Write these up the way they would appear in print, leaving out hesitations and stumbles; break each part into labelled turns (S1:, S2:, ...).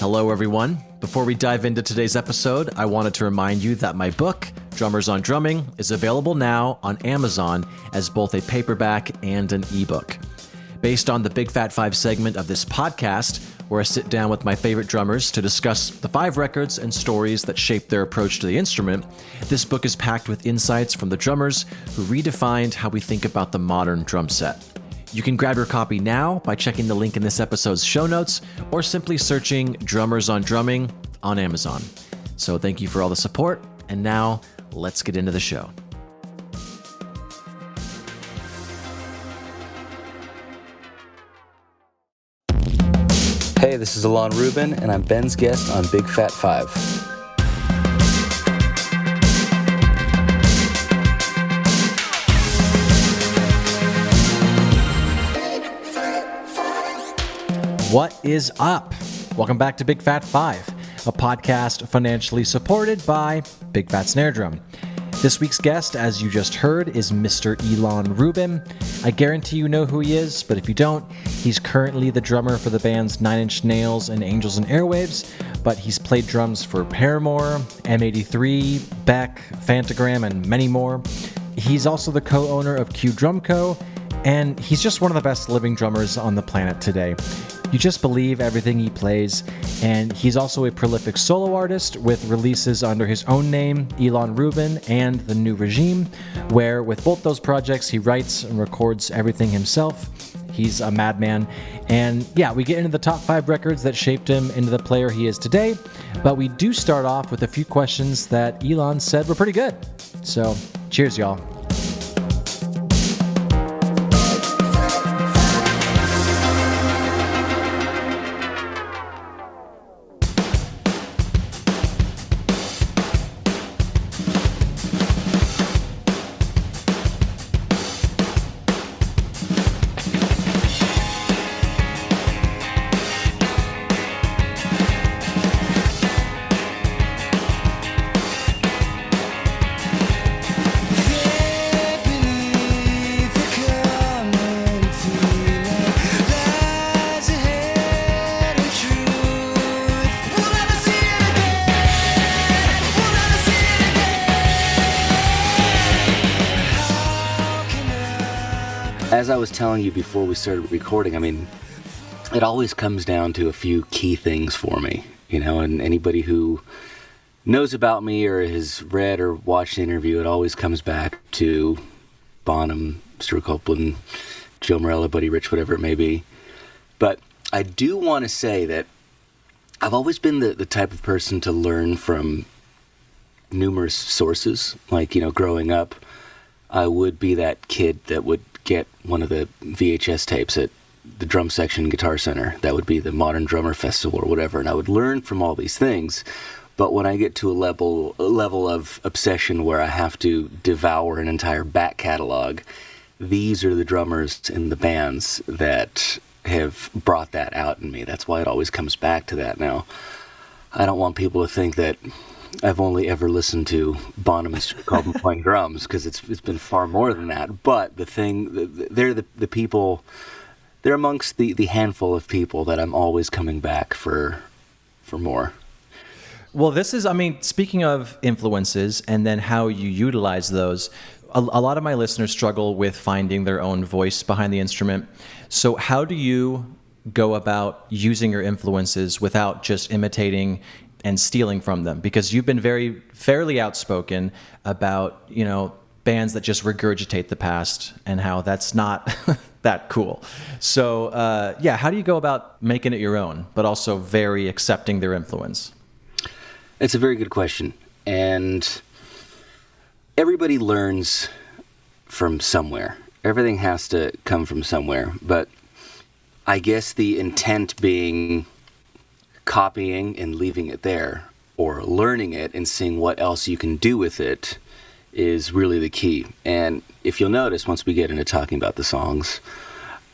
S1: Hello, everyone. Before we dive into today's episode, I wanted to remind you that my book, Drummers on Drumming, is available now on Amazon as both a paperback and an ebook. Based on the Big Fat 5 segment of this podcast, where I sit down with my favorite drummers to discuss the 5 records and stories that shaped their approach to the instrument, this book is packed with insights from the drummers who redefined how we think about the modern drum set. You can grab your copy now by checking the link in this episode's show notes or simply searching Drummers on Drumming on Amazon. So thank you for all the support, and now let's get into the show.
S2: Hey, this is Ilan Rubin, and I'm Ben's guest on Big Fat 5.
S1: What is up? Welcome back to Big Fat 5, a podcast financially supported by Big Fat Snare Drum. This week's guest, as you just heard, is Mr. Ilan Rubin. I guarantee you know who he is, but if you don't, he's currently the drummer for the bands 9 Inch Nails and Angels and Airwaves, but he's played drums for Paramore, M83, Beck, Fantagram, and many more. He's also the co-owner of Q Drum Co., and he's just one of the best living drummers on the planet today. You just believe everything he plays, and he's also a prolific solo artist with releases under his own name, Ilan Rubin, and The New Regime, where with both those projects he writes and records everything himself. He's a madman, and yeah, we get into the top 5 records that shaped him into the player he is today, but we do start off with a few questions that Ilan said were pretty good. So, cheers, y'all.
S2: As I was telling you before we started recording, I mean, it always comes down to a few key things for me, you know, and anybody who knows about me or has read or watched the interview, it always comes back to Bonham, Stuart Copeland, Joe Morello, Buddy Rich, whatever it may be. But I do want to say that I've always been the type of person to learn from numerous sources. Like, you know, growing up, I would be that kid that would get one of the VHS tapes at the Drum Section Guitar Center. That would be the Modern Drummer Festival or whatever, and I would learn from all these things. But when I get to a level of obsession where I have to devour an entire back catalog, these are the drummers and the bands that have brought that out in me. That's why it always comes back to that now. I don't want people to think that I've only ever listened to Bonham and Stuart Copeland playing drums, because it's been far more than that. But the thing, they're the people, they're amongst the handful of people that I'm always coming back for more.
S1: Well, this is, I mean, speaking of influences and then how you utilize those, a lot of my listeners struggle with finding their own voice behind the instrument. So how do you go about using your influences without just imitating and stealing from them? Because you've been fairly outspoken about, you know, bands that just regurgitate the past and how that's not that cool. So, how do you go about making it your own, but also very accepting their influence?
S2: It's a very good question. And everybody learns from somewhere. Everything has to come from somewhere. But I guess the intent being copying and leaving it there, or learning it and seeing what else you can do with it, is really the key. And if you'll notice, once we get into talking about the songs,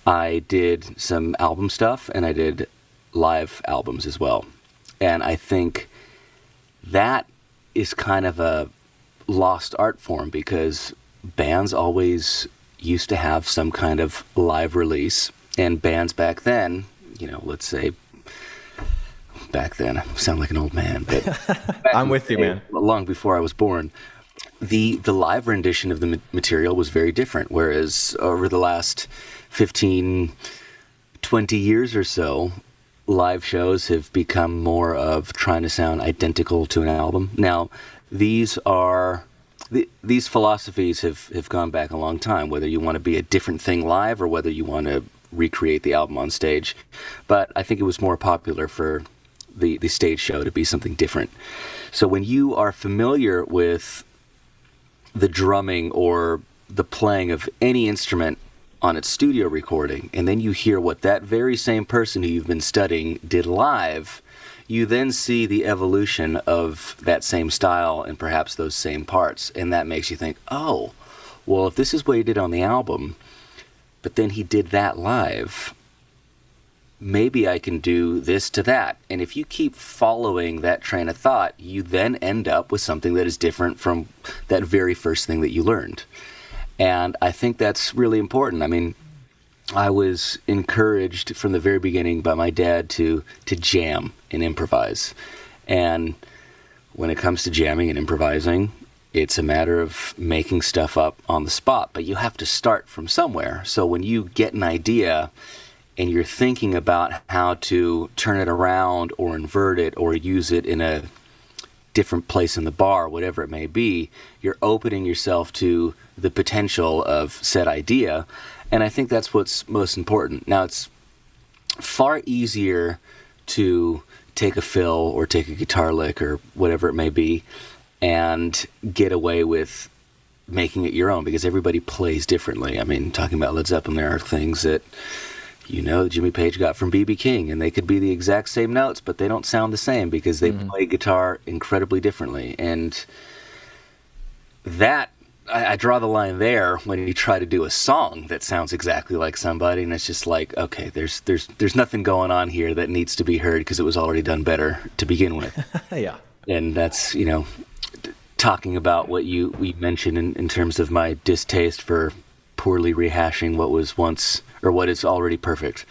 S2: I did some album stuff and I did live albums as well. And I think that is kind of a lost art form, because bands always used to have some kind of live release, and bands back then, you know, let's say back then. I sound like an old man, but
S1: I'm with you, man.
S2: Long before I was born, the live rendition of the material was very different. Whereas over the last 15, 20 years or so, live shows have become more of trying to sound identical to an album. Now, these philosophies have gone back a long time, whether you want to be a different thing live or whether you want to recreate the album on stage. But I think it was more popular for the stage show to be something different. So when you are familiar with the drumming or the playing of any instrument on its studio recording, and then you hear what that very same person who you've been studying did live, you then see the evolution of that same style and perhaps those same parts. And that makes you think, oh, well, if this is what he did on the album, but then he did that live, maybe I can do this to that. And if you keep following that train of thought, you then end up with something that is different from that very first thing that you learned. And I think that's really important. I mean, I was encouraged from the very beginning by my dad to jam and improvise. And when it comes to jamming and improvising, it's a matter of making stuff up on the spot, but you have to start from somewhere. So when you get an idea and you're thinking about how to turn it around or invert it or use it in a different place in the bar, whatever it may be, you're opening yourself to the potential of said idea. And I think that's what's most important. Now, it's far easier to take a fill or take a guitar lick or whatever it may be and get away with making it your own, because everybody plays differently. I mean, talking about Led Zeppelin, there are things that, you know, Jimmy Page got from B.B. King, and they could be the exact same notes, but they don't sound the same because they play guitar incredibly differently. And that, I draw the line there when you try to do a song that sounds exactly like somebody, and it's just like, okay, there's nothing going on here that needs to be heard because it was already done better to begin with.
S1: Yeah.
S2: And that's, you know, talking about what we mentioned in terms of my distaste for poorly rehashing what was once or what is already perfect.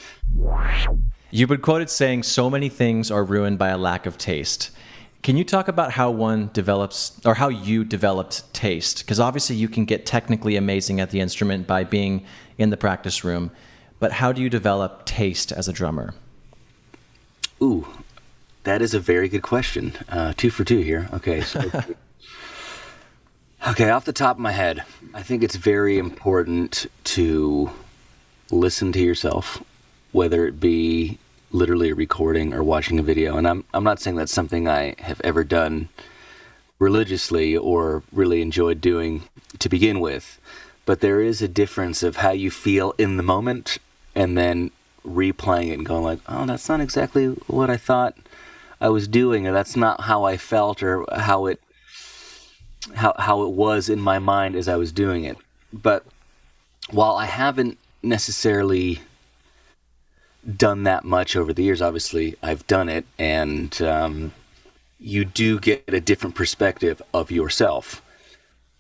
S1: You've been quoted saying so many things are ruined by a lack of taste. Can you talk about how one develops, or how you developed taste? Because obviously you can get technically amazing at the instrument by being in the practice room, but how do you develop taste as a drummer?
S2: Ooh, that is a very good question. 2 for 2 here. Okay, so okay, off the top of my head, I think it's very important to listen to yourself, whether it be literally a recording or watching a video. And I'm not saying that's something I have ever done religiously or really enjoyed doing to begin with, but there is a difference of how you feel in the moment and then replaying it and going like, oh, that's not exactly what I thought I was doing, or that's not how I felt, or how it was in my mind as I was doing it. But while I haven't necessarily done that much over the years, obviously I've done it, and you do get a different perspective of yourself.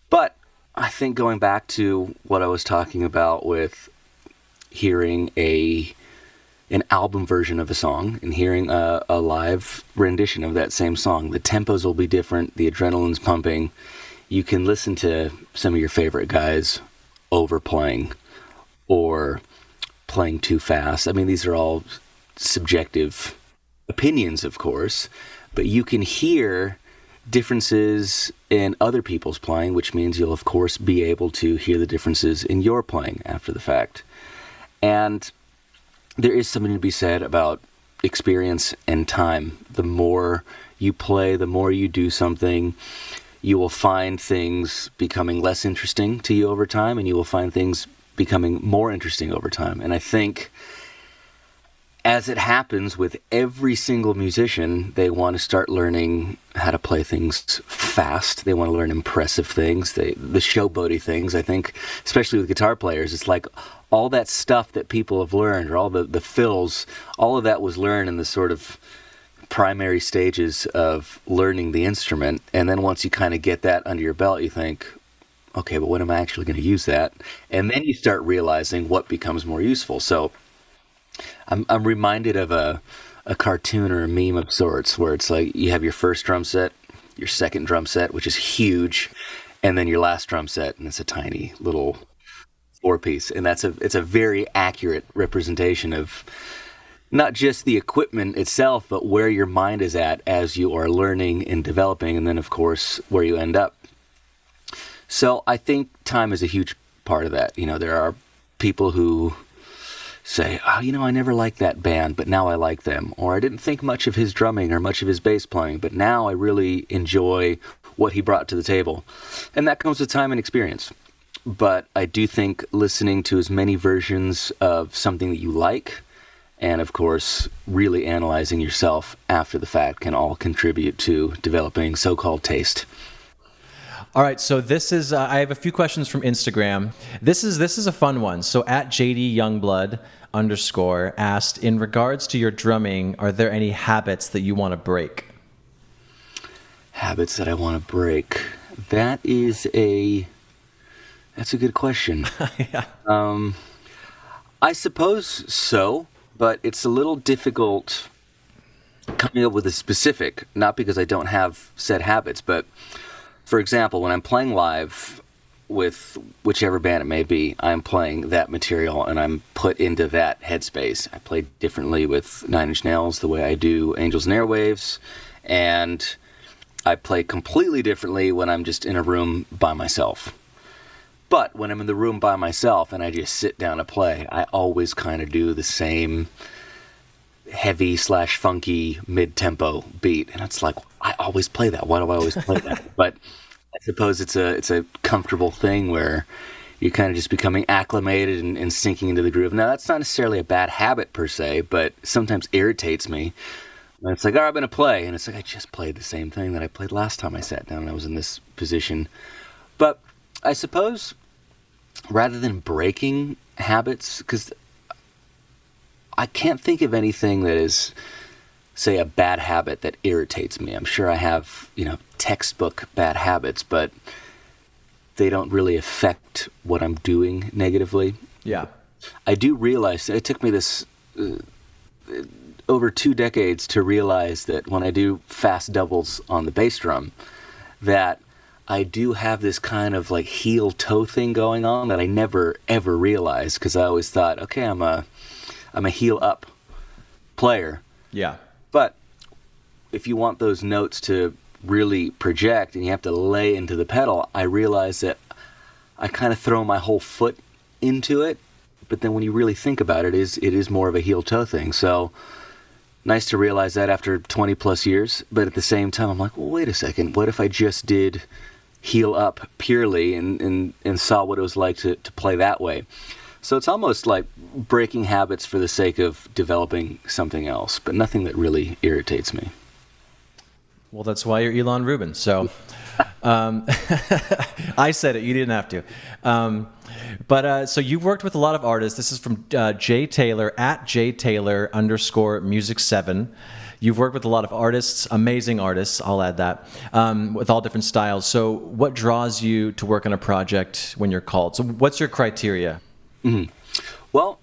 S2: But I think going back to what I was talking about with hearing an album version of a song and hearing a live rendition of that same song, the tempos will be different, the adrenaline's pumping. You can listen to some of your favorite guys overplaying or playing too fast. I mean, these are all subjective opinions, of course, but you can hear differences in other people's playing, which means you'll, of course, be able to hear the differences in your playing after the fact. And there is something to be said about experience and time. The more you play, the more you do something, you will find things becoming less interesting to you over time, and you will find things becoming more interesting over time. And I think, as it happens with every single musician, they want to start learning how to play things fast. They want to learn impressive things, the showboaty things. I think, especially with guitar players, it's like all that stuff that people have learned, or all the fills, all of that was learned in the sort of primary stages of learning the instrument. And then once you kind of get that under your belt, you think, okay, but when am I actually going to use that? And then you start realizing what becomes more useful. So I'm reminded of a cartoon or a meme of sorts, where it's like you have your first drum set, your second drum set, which is huge, and then your last drum set, and it's a tiny little 4-piece. And it's a very accurate representation of not just the equipment itself, but where your mind is at as you are learning and developing, and then, of course, where you end up. So I think time is a huge part of that. There are people who say, oh, I never liked that band, but now I like them. Or I didn't think much of his drumming or much of his bass playing, but now I really enjoy what he brought to the table. And that comes with time and experience. But I do think listening to as many versions of something that you like, and of course, really analyzing yourself after the fact, can all contribute to developing so-called taste.
S1: All right, so this is, I have a few questions from Instagram. This is a fun one. So at JD Youngblood_ asked, in regards to your drumming, are there any habits that you want to break?
S2: Habits that I want to break. That's a good question.
S1: Yeah.
S2: I suppose so, but it's a little difficult coming up with a specific, not because I don't have set habits, but for example, when I'm playing live with whichever band it may be, I'm playing that material and I'm put into that headspace. I play differently with Nine Inch Nails the way I do Angels and Airwaves, and I play completely differently when I'm just in a room by myself. But when I'm in the room by myself and I just sit down to play, I always kind of do the same heavy/funky mid-tempo beat, and it's like, I always play that. Why do I always play that? But I suppose it's a comfortable thing where you're kind of just becoming acclimated and sinking into the groove. Now, that's not necessarily a bad habit per se, but sometimes irritates me. And it's like, all right, I'm going to play. And it's like, I just played the same thing that I played last time I sat down and I was in this position. But I suppose rather than breaking habits, because I can't think of anything that is, say, a bad habit that irritates me. I'm sure I have, textbook bad habits, but they don't really affect what I'm doing negatively.
S1: Yeah.
S2: I do realize, it took me this over 2 decades to realize that when I do fast doubles on the bass drum, that I do have this kind of like heel toe thing going on that I never ever realized, because I always thought, okay, I'm a heel up player.
S1: Yeah.
S2: But if you want those notes to really project and you have to lay into the pedal, I realize that I kind of throw my whole foot into it. But then when you really think about it, it is more of a heel toe thing. So nice to realize that after 20 plus years. But at the same time, I'm like, well, wait a second. What if I just did heel up purely and saw what it was like to play that way? So it's almost like breaking habits for the sake of developing something else, but nothing that really irritates me.
S1: Well, that's why you're Ilan Rubin. So I said it. You didn't have to. But so you've worked with a lot of artists. This is from Jay Taylor, at @JTaylor_music7. You've worked with a lot of artists, amazing artists, I'll add that, with all different styles. So what draws you to work on a project when you're called? So what's your criteria?
S2: Mm-hmm. Well,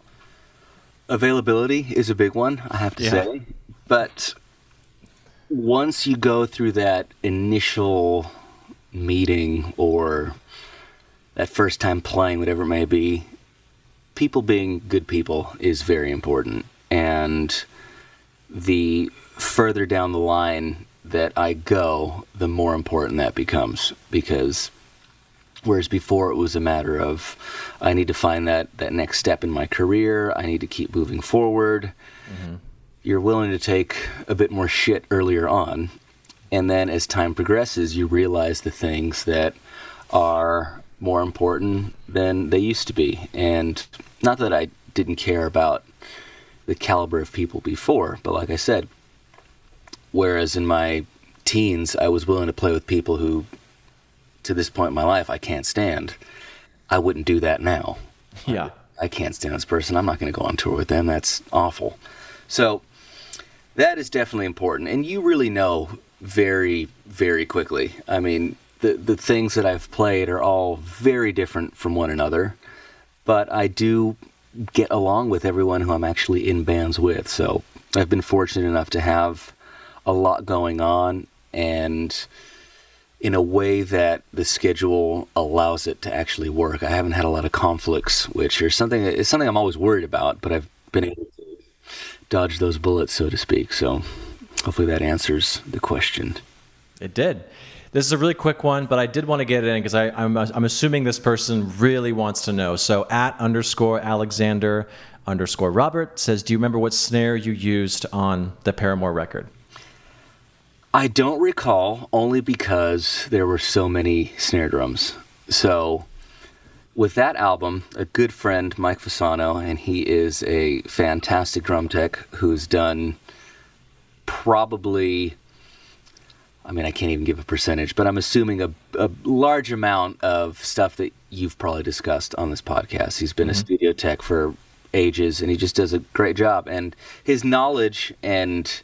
S2: availability is a big one, I have to say. But once you go through that initial meeting or that first time playing, whatever it may be, people being good people is very important. And the further down the line that I go, the more important that becomes. Because whereas before it was a matter of, I need to find that next step in my career, I need to keep moving forward. Mm-hmm. You're willing to take a bit more shit earlier on. And then as time progresses, you realize the things that are more important than they used to be. And not that I didn't care about the caliber of people before, but like I said, whereas in my teens, I was willing to play with people who, to this point in my life, I can't stand. I wouldn't do that now.
S1: Yeah.
S2: I can't stand this person. I'm not going to go on tour with them. That's awful. So that is definitely important. And you really know very, very quickly. I mean, the things that I've played are all very different from one another, but I do get along with everyone who I'm actually in bands with. So I've been fortunate enough to have a lot going on, and in a way that the schedule allows it to actually work. I haven't had a lot of conflicts, which is something I'm always worried about, but I've been able to dodge those bullets, so to speak. So hopefully that answers the question.
S1: It did. This is a really quick one, but I did want to get it in because I'm assuming this person really wants to know. So @_Alexander_Robert says, do you remember what snare you used on the Paramore record?
S2: I don't recall, only because there were so many snare drums. So with that album, a good friend, Mike Fasano, and he is a fantastic drum tech who's done probably, I mean, I can't even give a percentage, but I'm assuming a large amount of stuff that you've probably discussed on this podcast. He's been a studio tech for ages, and he just does a great job. And his knowledge and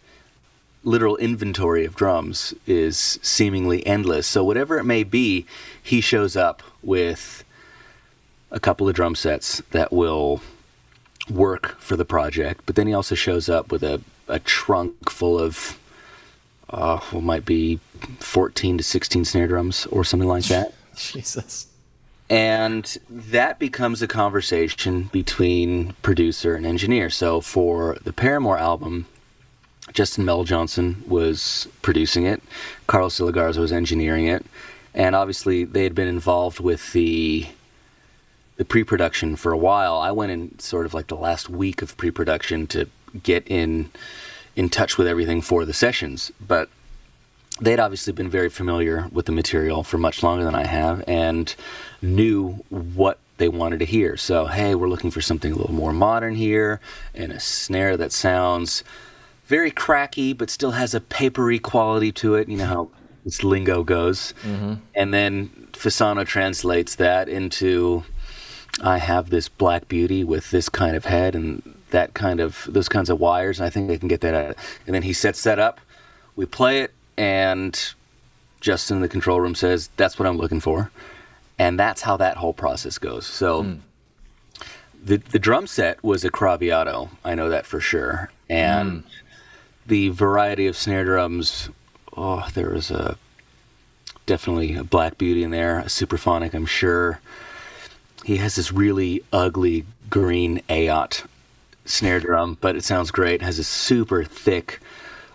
S2: literal inventory of drums is seemingly endless. So whatever it may be, he shows up with a couple of drum sets that will work for the project. But then he also shows up with a trunk full of what might be 14 to 16 snare drums or something like that.
S1: Jesus.
S2: And that becomes a conversation between producer and engineer. So for the Paramore album, Justin Mel Johnson was producing it. Carlos de la Garza was engineering it. And obviously they had been involved with the pre-production for a while. I went in sort of like the last week of pre-production to get in touch with everything for the sessions. But they'd obviously been very familiar with the material for much longer than I have and knew what they wanted to hear. So, hey, we're looking for something a little more modern here and a snare that sounds very cracky but still has a papery quality to it. You know how this lingo goes. Mm-hmm. And then Fasano translates that into, I have this Black Beauty with this kind of head and those kinds of wires, and I think I can get that out. And then he sets that up, we play it, and Justin in the control room says, that's what I'm looking for. And that's how that whole process goes. So the drum set was a Craviotto, I know that for sure. And the variety of snare drums, there was definitely a Black Beauty in there, a Superphonic, I'm sure. He has this really ugly green Aot snare drum, but it sounds great. It has a super thick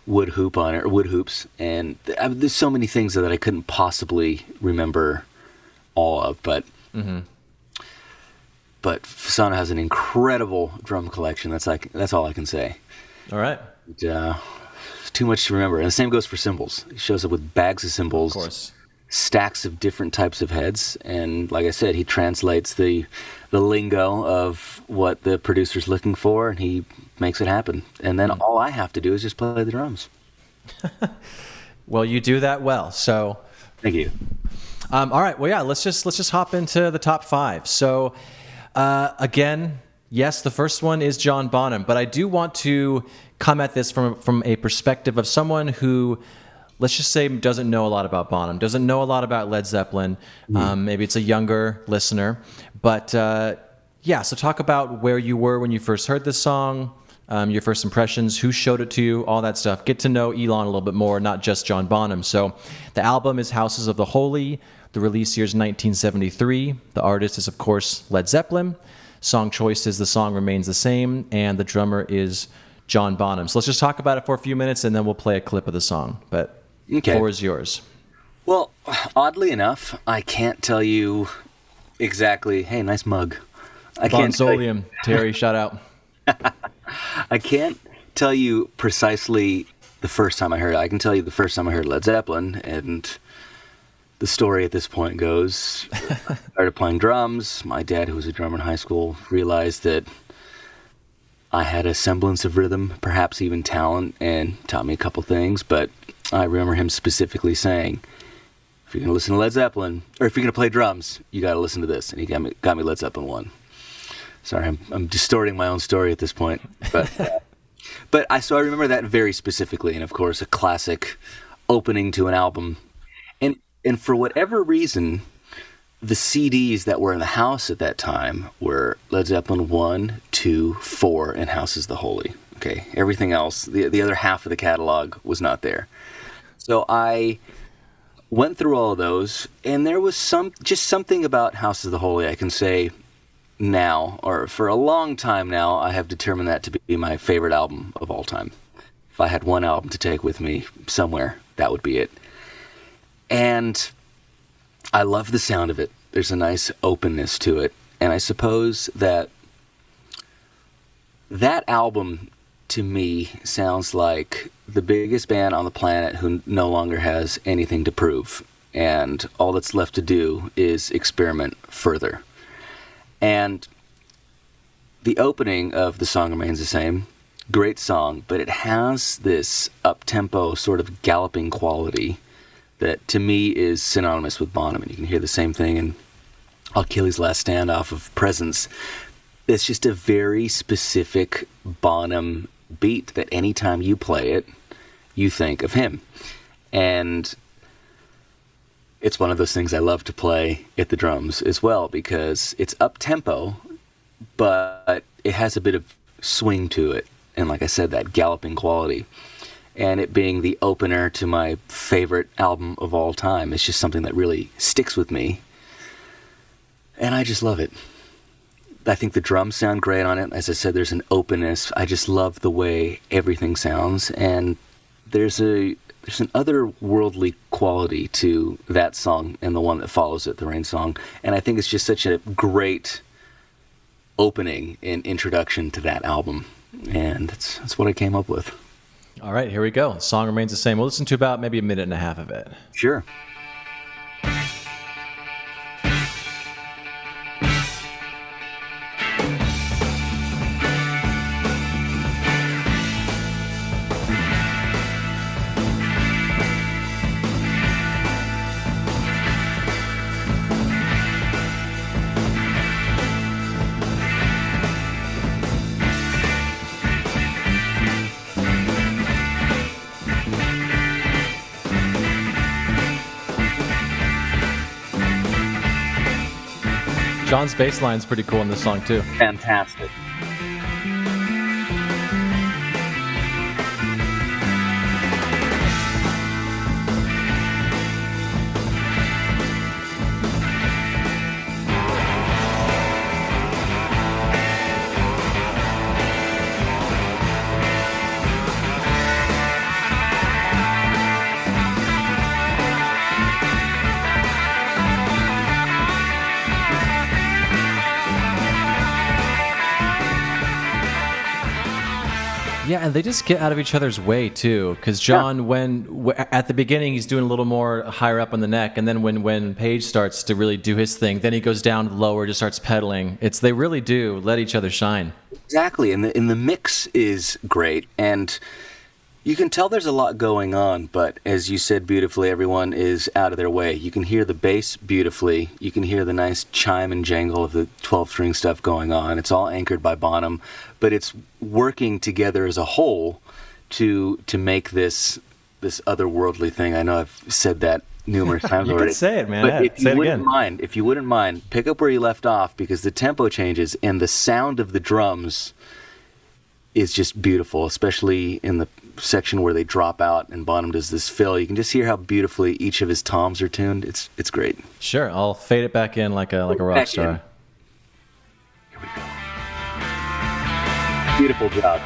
S2: wood hoop on it, or wood hoops, and there's so many things that I couldn't possibly remember all of, but Fasano has an incredible drum collection. That's all I can say.
S1: All right.
S2: Too much to remember. And the same goes for cymbals. He shows up with bags of cymbals,
S1: Of course.
S2: stacks of different types of heads, and like I said, he translates the lingo of what the producer's looking for, and he makes it happen. And then all I have to do is just play the drums.
S1: Well, you do that well. So
S2: Thank you.
S1: all right. Well, yeah. Let's just hop into the top 5. So again, yes, the first one is John Bonham, but I do want to come at this from a perspective of someone who, let's just say, doesn't know a lot about Bonham, doesn't know a lot about Led Zeppelin. Maybe it's a younger listener. But so talk about where you were when you first heard this song, your first impressions, who showed it to you, all that stuff. Get to know Ilan a little bit more, not just John Bonham. So the album is Houses of the Holy. The release year is 1973. The artist is, of course, Led Zeppelin. Song choice is The Song Remains the Same, and the drummer is John Bonham. So let's just talk about it for a few minutes, and then we'll play a clip of the song. But the floor is yours.
S2: Well, oddly enough, I can't tell you exactly. Hey, nice mug.
S1: Bonsolium, Terry, shout out.
S2: I can't tell you precisely the first time I heard it. I can tell you the first time I heard Led Zeppelin, and the story at this point goes, I started playing drums. My dad, who was a drummer in high school, realized that I had a semblance of rhythm, perhaps even talent, and taught me a couple things. But I remember him specifically saying, if you're going to listen to Led Zeppelin, or if you're going to play drums, you got to listen to this. And he got me Led Zeppelin 1. Sorry, I'm distorting my own story at this point. But so I remember that very specifically, and of course, a classic opening to an album. And for whatever reason, the CDs that were in the house at that time were Led Zeppelin 1, 2, 4, and Houses of the Holy. Okay, everything else, the other half of the catalog was not there. So I went through all of those, and there was something about House of the Holy I can say now, or for a long time now, I have determined that to be my favorite album of all time. If I had one album to take with me somewhere, that would be it. And I love the sound of it. There's a nice openness to it. And I suppose that album, to me, sounds like the biggest band on the planet who no longer has anything to prove. And all that's left to do is experiment further. And the opening of The Song Remains the Same, great song, but it has this up-tempo sort of galloping quality that to me is synonymous with Bonham. And you can hear the same thing in Achilles' Last Stand off of Presence. It's just a very specific Bonham beat that anytime you play it, you think of him. And it's one of those things I love to play at the drums as well, because it's up-tempo, but it has a bit of swing to it. And like I said, that galloping quality. And it being the opener to my favorite album of all time, it's just something that really sticks with me. And I just love it. I think the drums sound great on it. As I said, there's an openness. I just love the way everything sounds. And there's an otherworldly quality to that song and the one that follows it, the Rain song. And I think it's just such a great opening and introduction to that album. And that's what I came up with.
S1: All right, here we go. The Song Remains the Same. We'll listen to about maybe a minute and a half of it.
S2: Sure.
S1: John's bass line's pretty cool in this song, too.
S2: Fantastic.
S1: Yeah, and they just get out of each other's way, too. Because John, at the beginning, he's doing a little more higher up on the neck. And then when Page starts to really do his thing, then he goes down lower, just starts pedaling. They really do let each other shine.
S2: Exactly. And the mix is great. And you can tell there's a lot going on. But as you said beautifully, everyone is out of their way. You can hear the bass beautifully. You can hear the nice chime and jangle of the 12-string stuff going on. It's all anchored by Bonham. But it's working together as a whole to make this otherworldly thing. I know I've said that numerous times
S1: you
S2: already.
S1: You can say it, man.
S2: But
S1: if
S2: you wouldn't mind, pick up where you left off, because the tempo changes and the sound of the drums is just beautiful, especially in the section where they drop out and Bonham does this fill. You can just hear how beautifully each of his toms are tuned. It's great.
S1: Sure, I'll fade it back in like a rock star.
S2: Here we go. Beautiful job.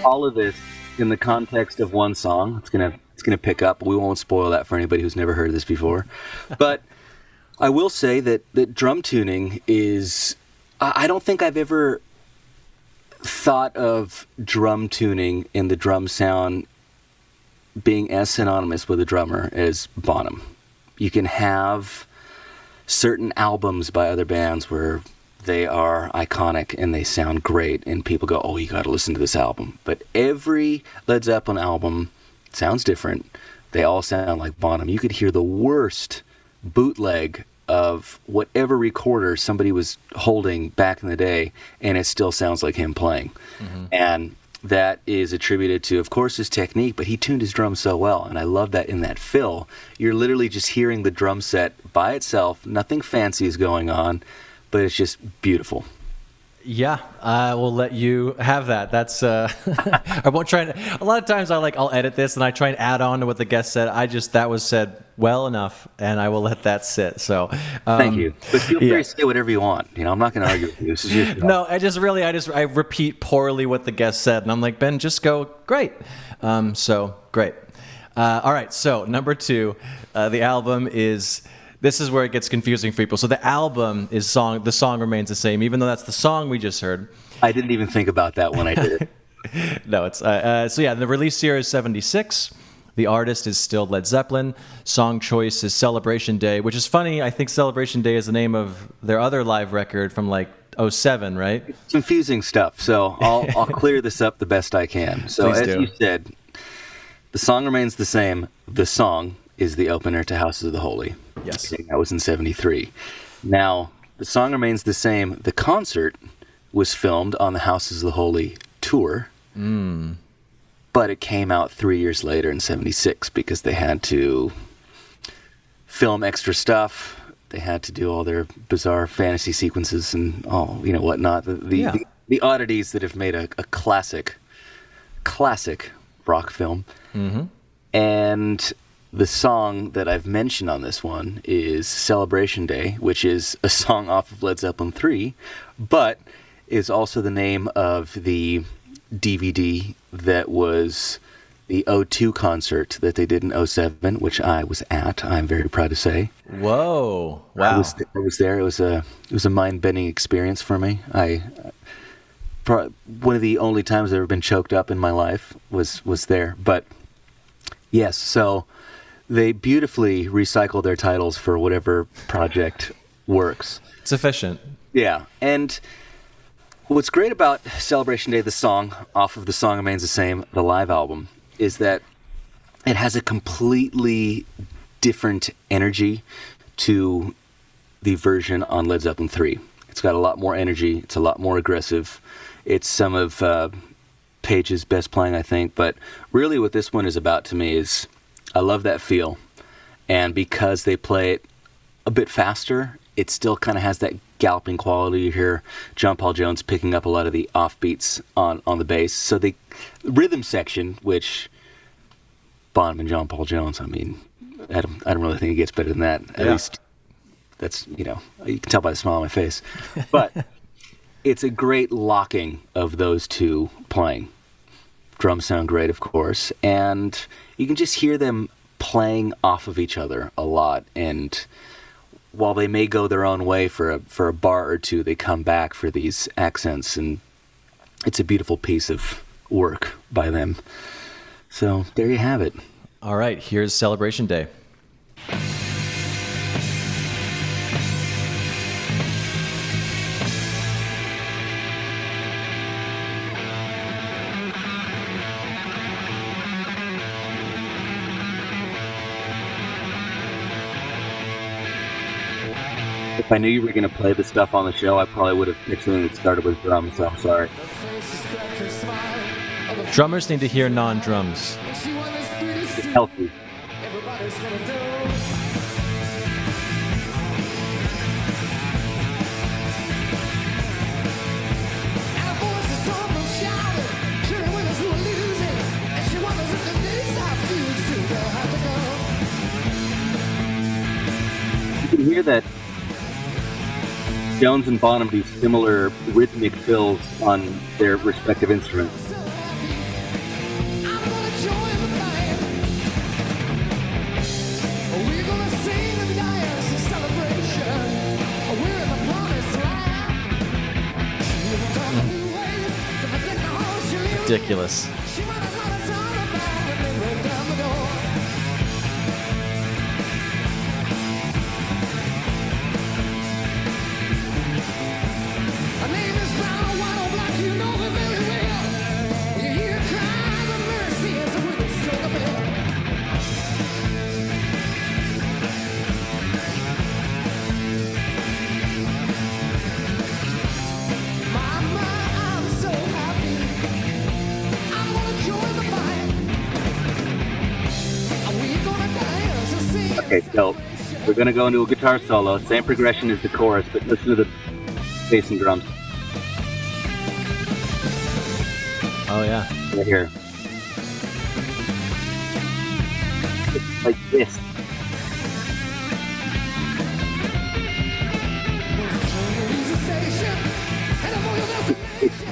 S2: All of this in the context of one song. It's gonna pick up. We won't spoil that for anybody who's never heard this before. But I will say that drum tuning is... I don't think I've ever thought of drum tuning and the drum sound being as synonymous with a drummer as Bonham. You can have certain albums by other bands where they are iconic and they sound great, and people go, oh, you got to listen to this album. But every Led Zeppelin album sounds different. They all sound like Bonham. You could hear the worst bootleg of whatever recorder somebody was holding back in the day, and it still sounds like him playing. Mm-hmm. And that is attributed to, of course, his technique, but he tuned his drums so well, and I love that in that fill, you're literally just hearing the drum set by itself, nothing fancy is going on, but it's just beautiful.
S1: Yeah, I will let you have that. That's I won't try. A lot of times I'll edit this and I try and add on to what the guest said. That was said well enough, and I will let that sit. So
S2: thank you. But feel free to say whatever you want. I'm not going to argue with you. This is your show.
S1: No, I repeat poorly what the guest said, and I'm like, Ben, just go great. So great. All right. So number 2, the album is. This is where it gets confusing for people. So the album is the song remains the same, even though that's the song we just heard.
S2: I didn't even think about that when I did it.
S1: No, it's the release year is 1976. The artist is still Led Zeppelin. Song choice is Celebration Day, which is funny. I think Celebration Day is the name of their other live record from 2007, right?
S2: It's confusing stuff. So I'll clear this up the best I can. So
S1: Please
S2: as
S1: do.
S2: you said, the song remains the same. The song is the opener to Houses of the Holy.
S1: Yes.
S2: That was in 1973. Now, the song remains the same. The concert was filmed on the Houses of the Holy tour, but it came out 3 years later in 1976 because they had to film extra stuff. They had to do all their bizarre fantasy sequences and all, whatnot. The oddities that have made a classic rock film. Mm-hmm. And the song that I've mentioned on this one is Celebration Day, which is a song off of Led Zeppelin 3, but is also the name of the DVD that was the O2 concert that they did in 2007, which I was at, I'm very proud to say.
S1: Whoa. Wow.
S2: I was there. It was a mind-bending experience for me. One of the only times I've ever been choked up in my life was there. But yes, so they beautifully recycle their titles for whatever project works.
S1: It's efficient.
S2: Yeah. And what's great about Celebration Day, the song, off of The Song Remains the Same, the live album, is that it has a completely different energy to the version on Led Zeppelin 3. It's got a lot more energy. It's a lot more aggressive. It's some of Page's best playing, I think. But really what this one is about to me is I love that feel, and because they play it a bit faster, it still kind of has that galloping quality. You hear John Paul Jones picking up a lot of the offbeats on the bass. So the rhythm section, which Bonham and John Paul Jones, I mean, I don't really think it gets better than that. At least that's, you can tell by the smile on my face. But it's a great locking of those two playing. Drums sound great, of course, and you can just hear them playing off of each other a lot. And while they may go their own way for a bar or two, they come back for these accents, and it's a beautiful piece of work by them. So there you have it.
S1: All right, here's Celebration Day.
S2: If I knew you were going to play this stuff on the show, I probably would have picked something that started with drums, so I'm sorry.
S1: Drummers need to hear non-drums.
S2: It's healthy. You can hear that Jones and Bonham do similar rhythmic fills on their respective instruments.
S1: Ridiculous.
S2: Okay, so we're going to go into a guitar solo. Same progression as the chorus, but listen to the bass and drums.
S1: Oh, yeah.
S2: Right here. It's like this.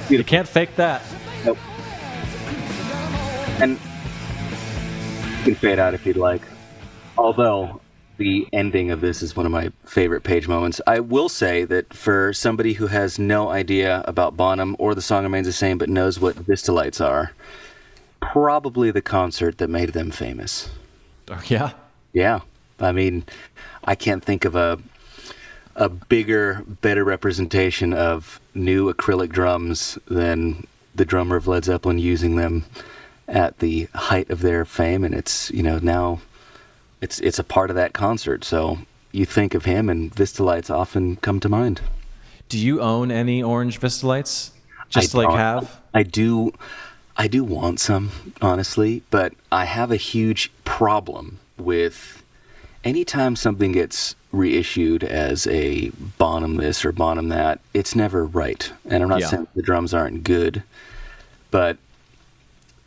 S1: You can't fake that.
S2: Nope. And you can fade out if you'd like. Although the ending of this is one of my favorite Page moments. I will say that for somebody who has no idea about Bonham or The Song Remains the Same but knows what Vista Lights are, probably the concert that made them famous.
S1: Oh, yeah?
S2: Yeah. I mean, I can't think of a bigger, better representation of new acrylic drums than the drummer of Led Zeppelin using them at the height of their fame. And it's, now it's a part of that concert. So you think of him and Vista Lights often come to mind.
S1: Do you own any orange Vista Lights? Just to have?
S2: I do want some, honestly, but I have a huge problem with anytime something gets reissued as a Bonham this or Bonham that, it's never right. And I'm not saying the drums aren't good, but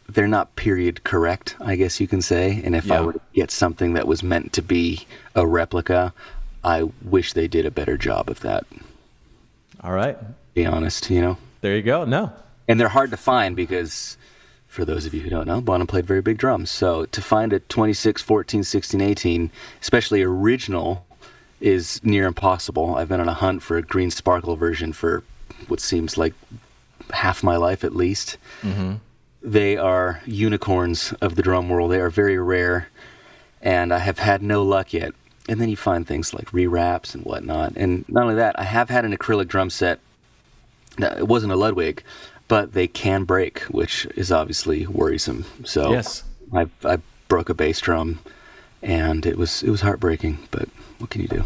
S2: they're not period correct, I guess you can say. And if I were to get something that was meant to be a replica, I wish they did a better job of that.
S1: All right.
S2: Be honest,
S1: There you go. No.
S2: And they're hard to find because, for those of you who don't know, Bonham played very big drums. So to find a 26, 14, 16, 18, especially original, is near impossible. I've been on a hunt for a green sparkle version for what seems like half my life at least. Mm-hmm. They are unicorns of the drum world. They are very rare, and I have had no luck yet. And then you find things like rewraps and whatnot. And not only that, I have had an acrylic drum set. It wasn't a Ludwig, but they can break, which is obviously worrisome. So
S1: yes.
S2: I broke a bass drum, and it was heartbreaking, but what can you do?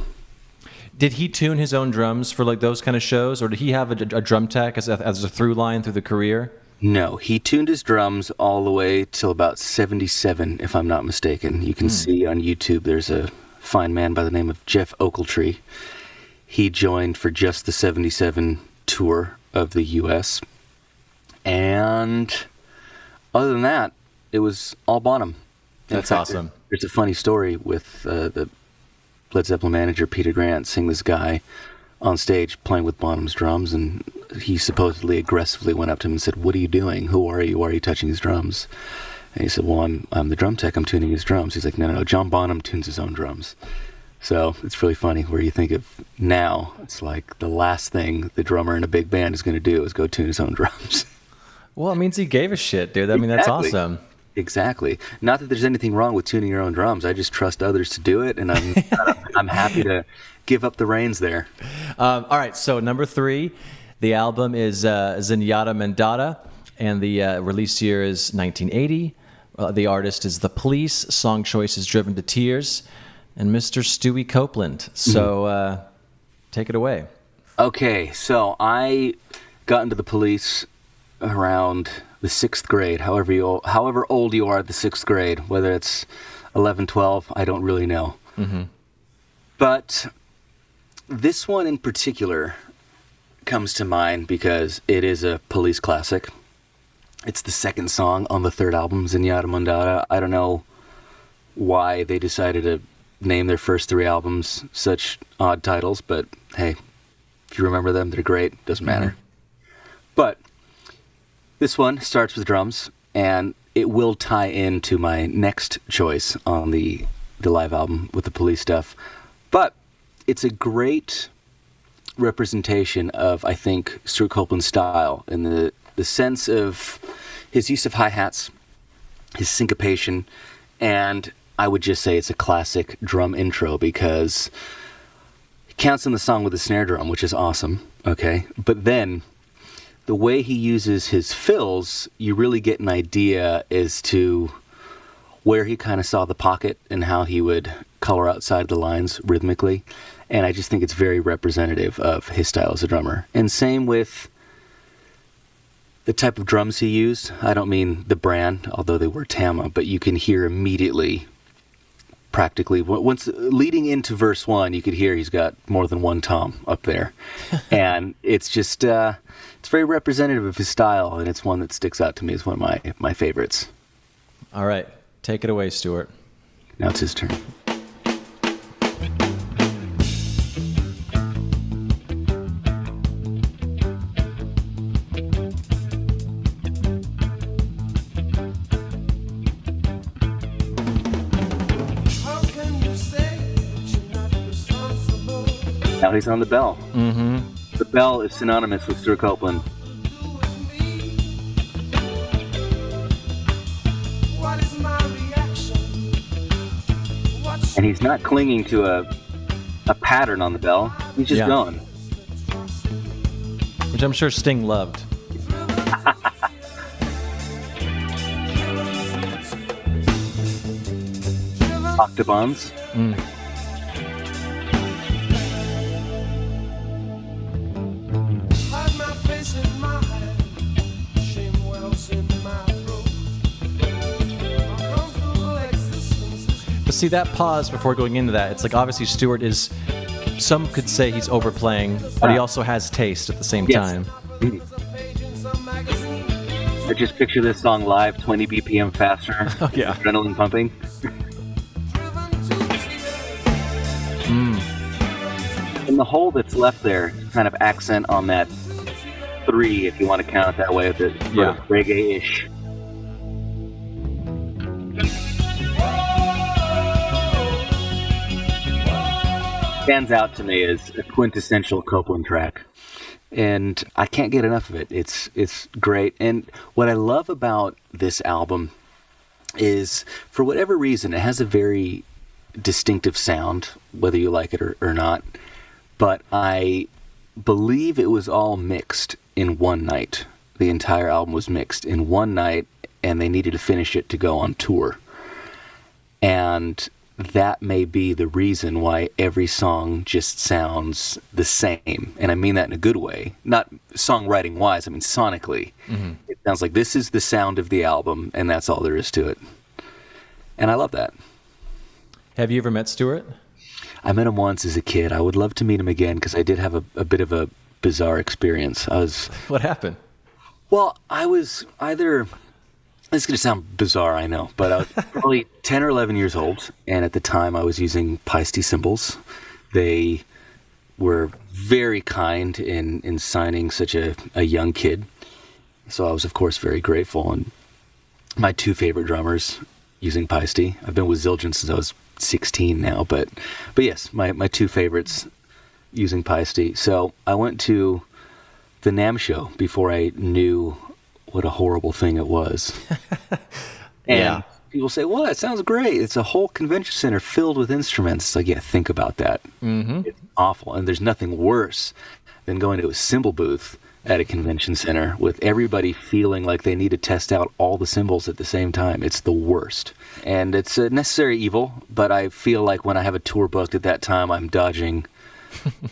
S1: Did he tune his own drums for like those kind of shows, or did he have a drum tech as a through line through the career?
S2: No, he tuned his drums all the way till about 77, if I'm not mistaken. You can see on YouTube there's a fine man by the name of Jeff Ochiltree. He joined for just the 77 tour of the U.S., and other than that, it was all Bonham.
S1: That's awesome.
S2: There's a funny story with the Led Zeppelin manager, Peter Grant, seeing this guy on stage playing with Bonham's drums, and he supposedly aggressively went up to him and said, "What are you doing? Who are you? Why are you touching his drums?" And he said, "Well, I'm the drum tech. I'm tuning his drums." He's like, No, John Bonham tunes his own drums." So it's really funny where you think of now, it's like the last thing the drummer in a big band is going to do is go tune his own drums.
S1: Well, it means he gave a shit, dude. I mean, that's awesome.
S2: Exactly. Not that there's anything wrong with tuning your own drums. I just trust others to do it, and I'm happy to give up the reins there.
S1: All right, so number 3, the album is Zenyatta Mendatta, and the release year is 1980. The artist is The Police. Song choice is Driven to Tears, and Mr. Stewie Copeland. So take it away. Okay,
S2: so I got into The Police around the 6th grade, however old you are at the 6th grade, whether it's 11, 12, I don't really know. Mm-hmm. But this one in particular comes to mind because it is a Police classic. It's the second song on the third album, Zenyatta Mendatta. I don't know why they decided to name their first 3 albums such odd titles, but hey, if you remember them, they're great. Doesn't matter. Mm-hmm. But this one starts with drums, and it will tie into my next choice on the live album with the Police stuff. But it's a great representation of, I think, Stuart Copeland's style in the sense of his use of hi-hats, his syncopation, and I would just say it's a classic drum intro because he counts in the song with the snare drum, which is awesome, okay? But then the way he uses his fills, you really get an idea as to where he kind of saw the pocket and how he would color outside the lines rhythmically. And I just think it's very representative of his style as a drummer. And same with the type of drums he used. I don't mean the brand, although they were Tama, but you can hear immediately practically, once leading into verse 1, you could hear he's got more than one tom up there. And it's just, it's very representative of his style, and it's one that sticks out to me as one of my favorites.
S1: All right. Take it away, Stuart.
S2: Now it's his turn. Now he's on the bell.
S1: Mm-hmm.
S2: The bell is synonymous with Stuart Copeland. And he's not clinging to a pattern on the bell. He's just going.
S1: Which I'm sure Sting loved.
S2: Octobans.
S1: Mm. But see, that pause before going into that, it's like obviously Stuart is, some could say he's overplaying, but he also has taste at the same time.
S2: Mm-hmm. I just picture this song live, 20 BPM faster, adrenaline pumping. And the hole that's left there, kind of accent on that 3, if you want to count it that way, if it's sort of reggae-ish. Stands out to me as a quintessential Copeland track, and I can't get enough of it. It's great. And what I love about this album is, for whatever reason, it has a very distinctive sound, whether you like it or not, but I believe it was all mixed in one night. The entire album was mixed in one night, and they needed to finish it to go on tour. And that may be the reason why every song just sounds the same. And I mean that in a good way. Not songwriting-wise, I mean sonically. Mm-hmm. It sounds like this is the sound of the album, and that's all there is to it. And I love that.
S1: Have you ever met Stuart?
S2: I met him once as a kid. I would love to meet him again, because I did have a bit of a bizarre experience.
S1: What happened?
S2: Well, I was either... This is going to sound bizarre, I know, but I was probably 10 or 11 years old, and at the time I was using Paiste cymbals. They were very kind in signing such a young kid, so I was, of course, very grateful. And my 2 favorite drummers using Paiste. I've been with Zildjian since I was 16 now, but yes, my 2 favorites using Paiste. So I went to the NAMM show before I knew what a horrible thing it was. And people say, well, it sounds great. It's a whole convention center filled with instruments. It's like, yeah, think about that. Mm-hmm. It's awful. And there's nothing worse than going to a cymbal booth at a convention center with everybody feeling like they need to test out all the cymbals at the same time. It's the worst. And it's a necessary evil, but I feel like when I have a tour booked at that time, I'm dodging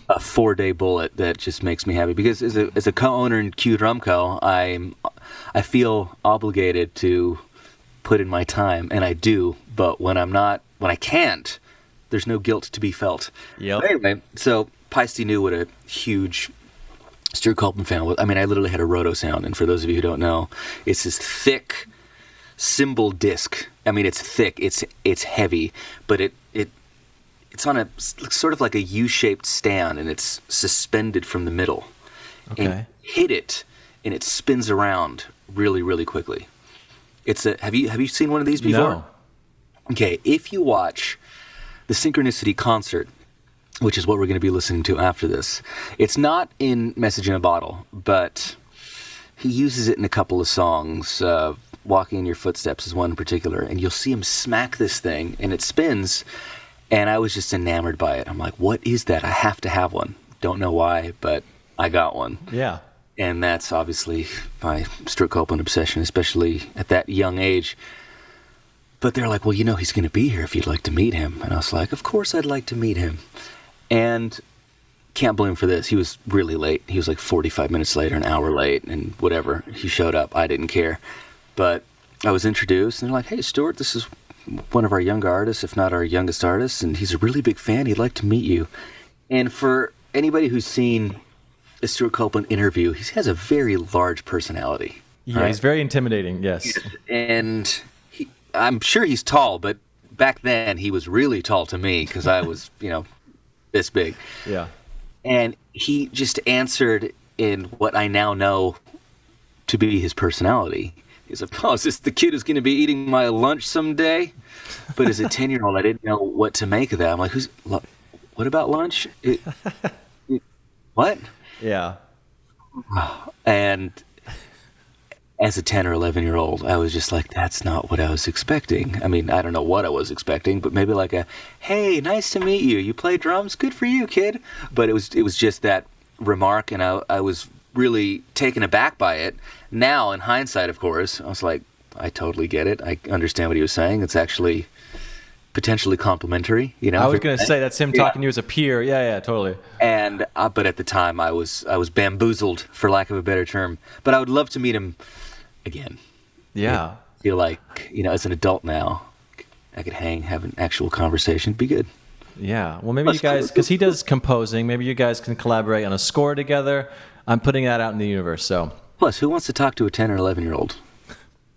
S2: a 4-day bullet that just makes me happy. Because as a co-owner in Q Drum Co., I feel obligated to put in my time, and I do. But when I can't, there's no guilt to be felt.
S1: Yep.
S2: But anyway, so Paiste knew what a huge Stuart Copeland fan was. I mean, I literally had a Roto sound, and for those of you who don't know, it's this thick cymbal disc. I mean, it's thick, it's heavy, but it's on a sort of like a U-shaped stand, and it's suspended from the middle.
S1: Okay.
S2: And hit it, and it spins around really, really quickly. Have you seen one of these before?
S1: No.
S2: Okay, if you watch the Synchronicity concert, which is what we're going to be listening to after this, it's not in Message in a Bottle, but he uses it in a couple of songs. Walking in Your Footsteps is one in particular, and you'll see him smack this thing, and it spins. And I was just enamored by it. I'm like, what is that? I have to have one. Don't know why, but I got one.
S1: Yeah.
S2: And that's obviously my Stuart Copeland obsession, especially at that young age. But they're like, well, he's going to be here if you'd like to meet him. And I was like, of course I'd like to meet him. And can't blame him for this. He was really late. He was like 45 minutes late or an hour late, and whatever. He showed up. I didn't care. But I was introduced, and they're like, hey, Stuart, this is one of our younger artists, if not our youngest artist, and he's a really big fan. He'd like to meet you. And for anybody who's seen a Stuart Copeland interview, he has a very large personality.
S1: Yeah, right? He's very intimidating, yes.
S2: And I'm sure he's tall, but back then he was really tall to me because I was, this big.
S1: Yeah.
S2: And he just answered in what I now know to be his personality. He's like, oh, is this the kid who's going to be eating my lunch someday? But as a 10-year-old, I didn't know what to make of that. I'm like, what about lunch? What?
S1: Yeah.
S2: And as a 10 or 11-year-old, I was just like, that's not what I was expecting. I mean, I don't know what I was expecting, but maybe like hey, nice to meet you. You play drums? Good for you, kid. But it was just that remark, and I was really taken aback by it. Now, in hindsight, of course, I was like, I totally get it. I understand what he was saying. It's actually potentially complimentary,
S1: I was going to say that's him talking to you as a peer. Yeah, totally.
S2: And but at the time, I was bamboozled, for lack of a better term. But I would love to meet him again.
S1: Yeah.
S2: I feel like as an adult now, I could have an actual conversation. It'd be good.
S1: Yeah. Well, maybe you guys, because he does composing, maybe you guys can collaborate on a score together. I'm putting that out in the universe. So.
S2: Plus, who wants to talk to a 10 or 11-year-old?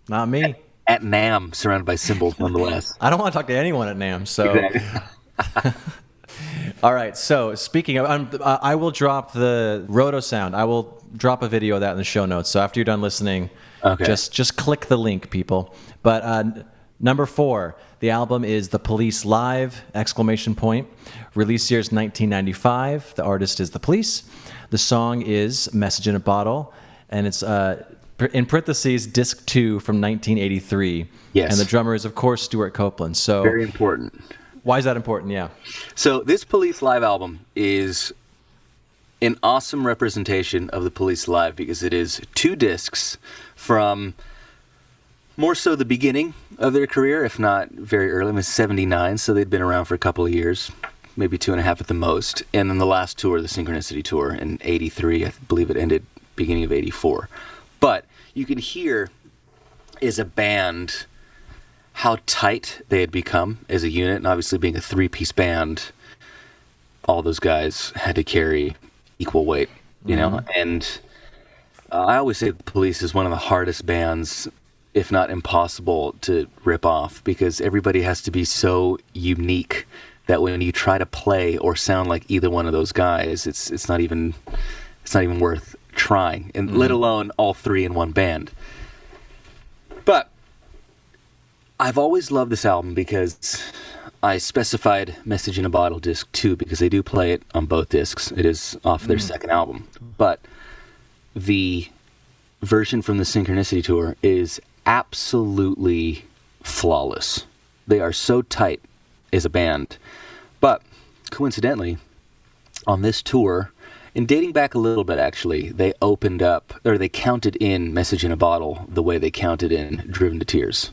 S1: Not me.
S2: At NAMM, surrounded by cymbals, nonetheless.
S1: I don't want to talk to anyone at NAMM. So.
S2: Exactly.
S1: All right. So speaking of, I will drop the Roto sound. I will drop a video of that in the show notes. So after you're done listening, just click the link, people. But number 4, the album is The Police Live! ! Release year is 1995. The artist is The Police. The song is Message in a Bottle, and it's in parentheses disc 2 from 1983.
S2: Yes.
S1: And the drummer is, of course, Stuart Copeland. So
S2: very important.
S1: Why is that important? Yeah.
S2: So this Police Live album is an awesome representation of the Police Live because it is 2 discs from more so the beginning of their career, if not very early. I mean, 79, so they'd been around for a couple of years, maybe 2.5 at the most. And then the last tour, the Synchronicity Tour, in 83, I believe it ended beginning of 84. But you can hear as a band how tight they had become as a unit, and obviously being a 3-piece band, all those guys had to carry equal weight, know? And I always say the Police is one of the hardest bands, if not impossible, to rip off because everybody has to be so unique that when you try to play or sound like either one of those guys, it's not even worth trying, and let alone all 3 in one band. But I've always loved this album because I specified Message in a Bottle disc 2 because they do play it on both discs. It is off their second album. But the version from the Synchronicity Tour is absolutely flawless. They are so tight as a band. But coincidentally, on this tour, and dating back a little bit actually, they counted in Message in a Bottle the way they counted in Driven to Tears.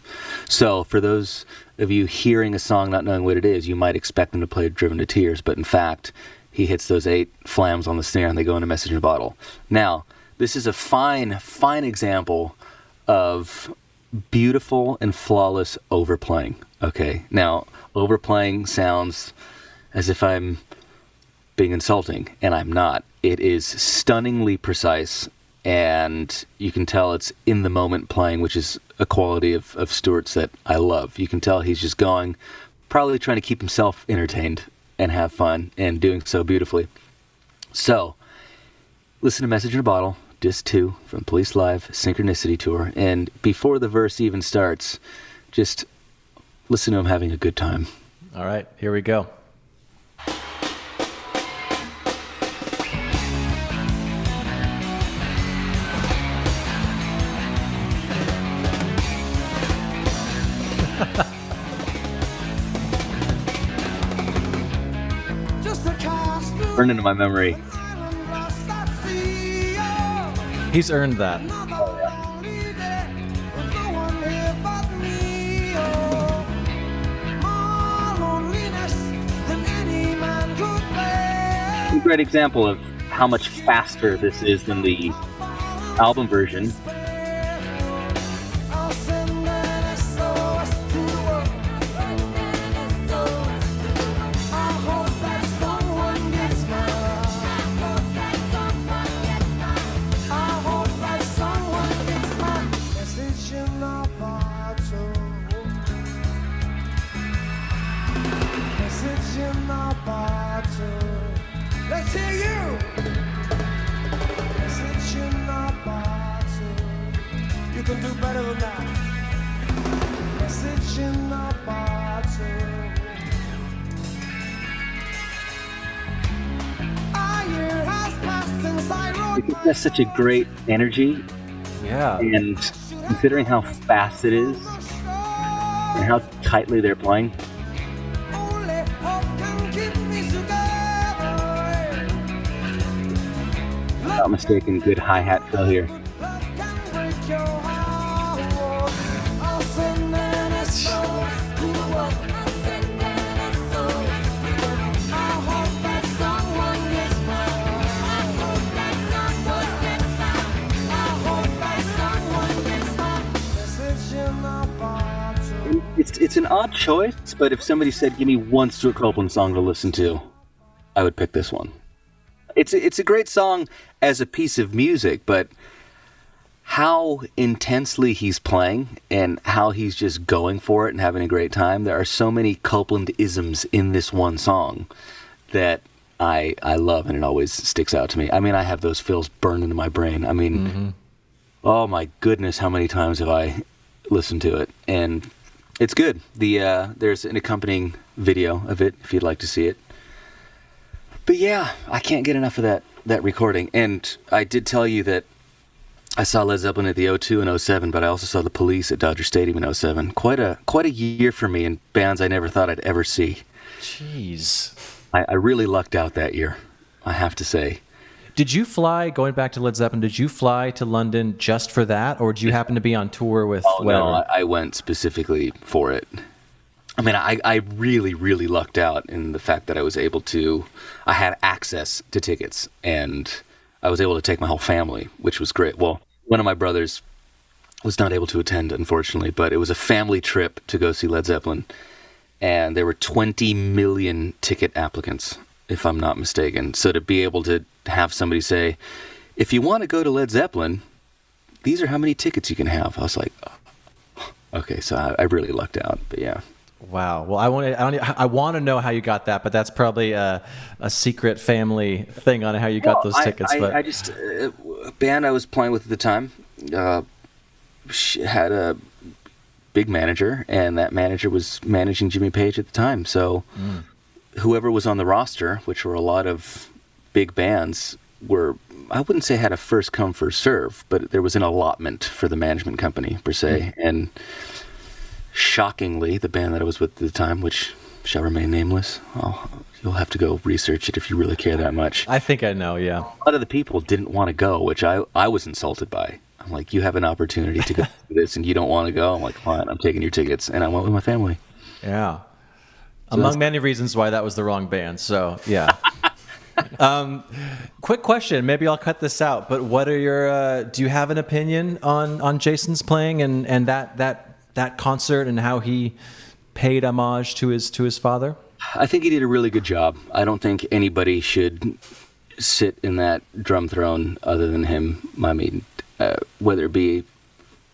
S2: So for those of you hearing a song not knowing what it is, you might expect them to play Driven to Tears, but in fact, he hits those 8 flams on the snare and they go into Message in a Bottle. Now, this is a fine example of beautiful and flawless overplaying. Okay, now, overplaying sounds as if I'm being insulting, and I'm not. It is stunningly precise, and you can tell it's in the moment playing, which is a quality of Stuart's that I love. You can tell he's just going, probably trying to keep himself entertained and have fun, and doing so beautifully. So, listen to Message in a Bottle, Disc 2 from Police Live! Synchronicity Tour, and before the verse even starts, just listen to him having a good time.
S1: All right, here we go.
S2: Burned into my memory.
S1: He's earned that.
S2: A great example of how much faster this is than the album version.
S3: can do better than that. Message in a bottle. A year has passed since I wrote
S2: It has such a great energy,
S1: Yeah.
S2: and considering how fast it is and how tightly they're playing,
S3: only hope can keep me together.
S2: not mistaken, good hi-hat fill here.
S3: Love can break your heart. I'll send an SOS. I'll send an SOS. I hope that someone gets found. I hope that someone gets found. I hope that someone gets found. Message in a bottle.
S2: It's an odd choice, but if somebody said, give me one Stuart Copeland song to listen to, I would pick this one. It's a great song as a piece of music, but how intensely he's playing and how he's just going for it and having a great time. There are so many Copeland-isms in this one song that I love, and it always sticks out to me. I mean, I have those fills burned into my brain. I mean, oh my goodness, how many times have I listened to it? And it's good. There's an accompanying video of it if you'd like to see it. But yeah, I can't get enough of that recording. And I did tell you that I saw Led Zeppelin at the O2 in 07, but I also saw the Police at Dodger Stadium in 07. Quite a year for me in bands I never thought I'd ever see.
S1: Jeez.
S2: I really lucked out that year, I have to say.
S1: Did you fly, going back to Led Zeppelin, did you fly to London just for that, or did you happen to be on tour with whatever?
S2: No, I went specifically for it. I mean, I really, really lucked out in the fact that I had access to tickets, and I was able to take my whole family, which was great. Well, one of my brothers was not able to attend, unfortunately, but it was a family trip to go see Led Zeppelin, and there were 20 million ticket applicants, if I'm not mistaken. So to be able to have somebody say, if you want to go to Led Zeppelin, these are how many tickets you can have. I was like, oh, okay, so I really lucked out, but yeah.
S1: Wow. Well, I want to know how you got that, but that's probably a secret family thing on how you got those tickets.
S2: I just a band I was playing with at the time had a big manager, and that manager was managing Jimmy Page at the time. So whoever was on the roster, which were a lot of big bands, I wouldn't say had a first come first serve, but there was an allotment for the management company per se, and shockingly, the band that I was with at the time, which shall remain nameless, you'll have to go research it if you really care that much.
S1: I think I know, yeah.
S2: A lot of the people didn't want to go, which I was insulted by. I'm like, you have an opportunity to go to this and you don't want to go? I'm like, fine, I'm taking your tickets. And I went with my family.
S1: Yeah. Among many reasons why that was the wrong band, so yeah. Quick question, maybe I'll cut this out, but what are your, do you have an opinion on Jason's playing and that concert and how he paid homage to his father?
S2: I think he did a really good job. I don't think anybody should sit in that drum throne other than him. I mean, whether it be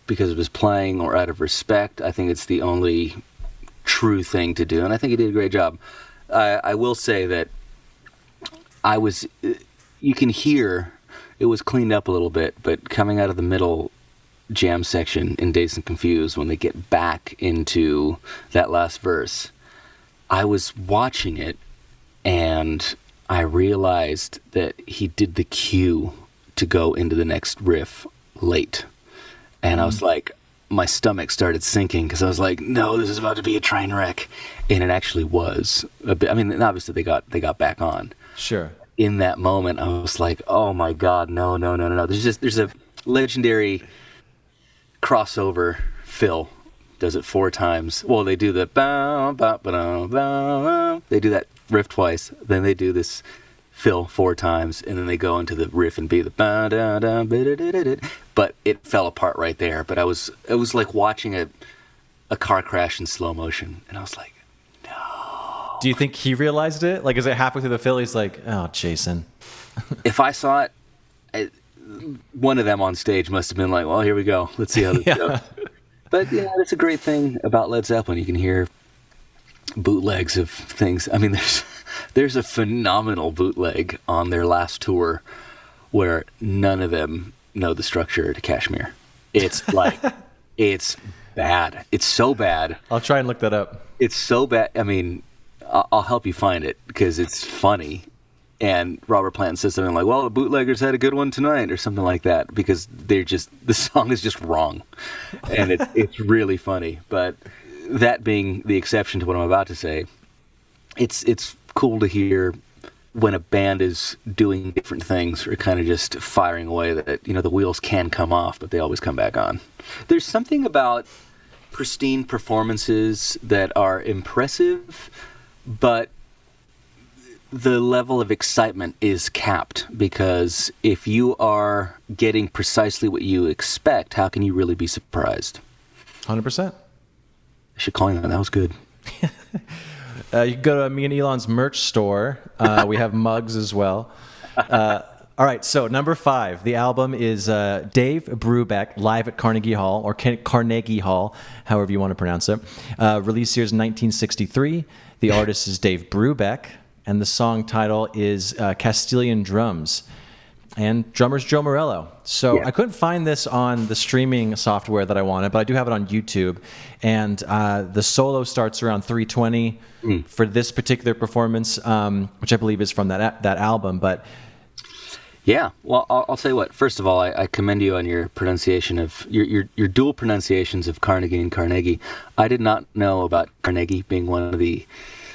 S2: because of his playing or out of respect, I think it's the only true thing to do, and I think he did a great job. I will say that you can hear it was cleaned up a little bit, but coming out of the middle jam section in Dazed and Confused, when they get back into that last verse, I was watching it and I realized that he did the cue to go into the next riff late. And I was like, my stomach started sinking because I was like, no, this is about to be a train wreck. And it actually was a bit. I mean, obviously they got back on.
S1: Sure.
S2: In that moment, I was like, oh my God, no. There's a legendary crossover. Phil does it 4 times. Well, they do the they do that riff twice, then they do this fill 4 times, and then they go into the riff and be the but it fell apart right there. But it was like watching a car crash in slow motion, and I was like, no.
S1: Do you think he realized it? Like, is it halfway through the fill he's like, oh, Jason?
S2: If I saw it, one of them on stage must have been like, well, here we go. Let's see how this goes. But yeah, that's a great thing about Led Zeppelin. You can hear bootlegs of things. I mean, there's a phenomenal bootleg on their last tour where none of them know the structure to Kashmir. It's like, it's bad. It's so bad.
S1: I'll try and look that up.
S2: It's so bad. I mean, I'll help you find it because it's funny. And Robert Plant says something like, well, the bootleggers had a good one tonight or something like that because the song is just wrong. And it's really funny. But that being the exception to what I'm about to say, it's cool to hear when a band is doing different things or kind of just firing away that, the wheels can come off, but they always come back on. There's something about pristine performances that are impressive, but the level of excitement is capped because if you are getting precisely what you expect, how can you really be surprised?
S1: 100%.
S2: I should call you that. That was good.
S1: You can go to me and Elon's merch store. We have mugs as well. All right, so number 5. The album is Dave Brubeck, live at Carnegie Hall, or Carnegie Hall, however you want to pronounce it. Release year is 1963. The artist is Dave Brubeck, and the song title is Castilian Drums. And drummer's Joe Morello. So
S2: Yeah.
S1: I couldn't find this on the streaming software that I wanted, but I do have it on YouTube. And the solo starts around 3:20 for this particular performance, which I believe is from that album. But
S2: Yeah, well, I'll tell you what. First of all, I commend you on your pronunciation of your dual pronunciations of Carnegie and Carnegie. I did not know about Carnegie being one of the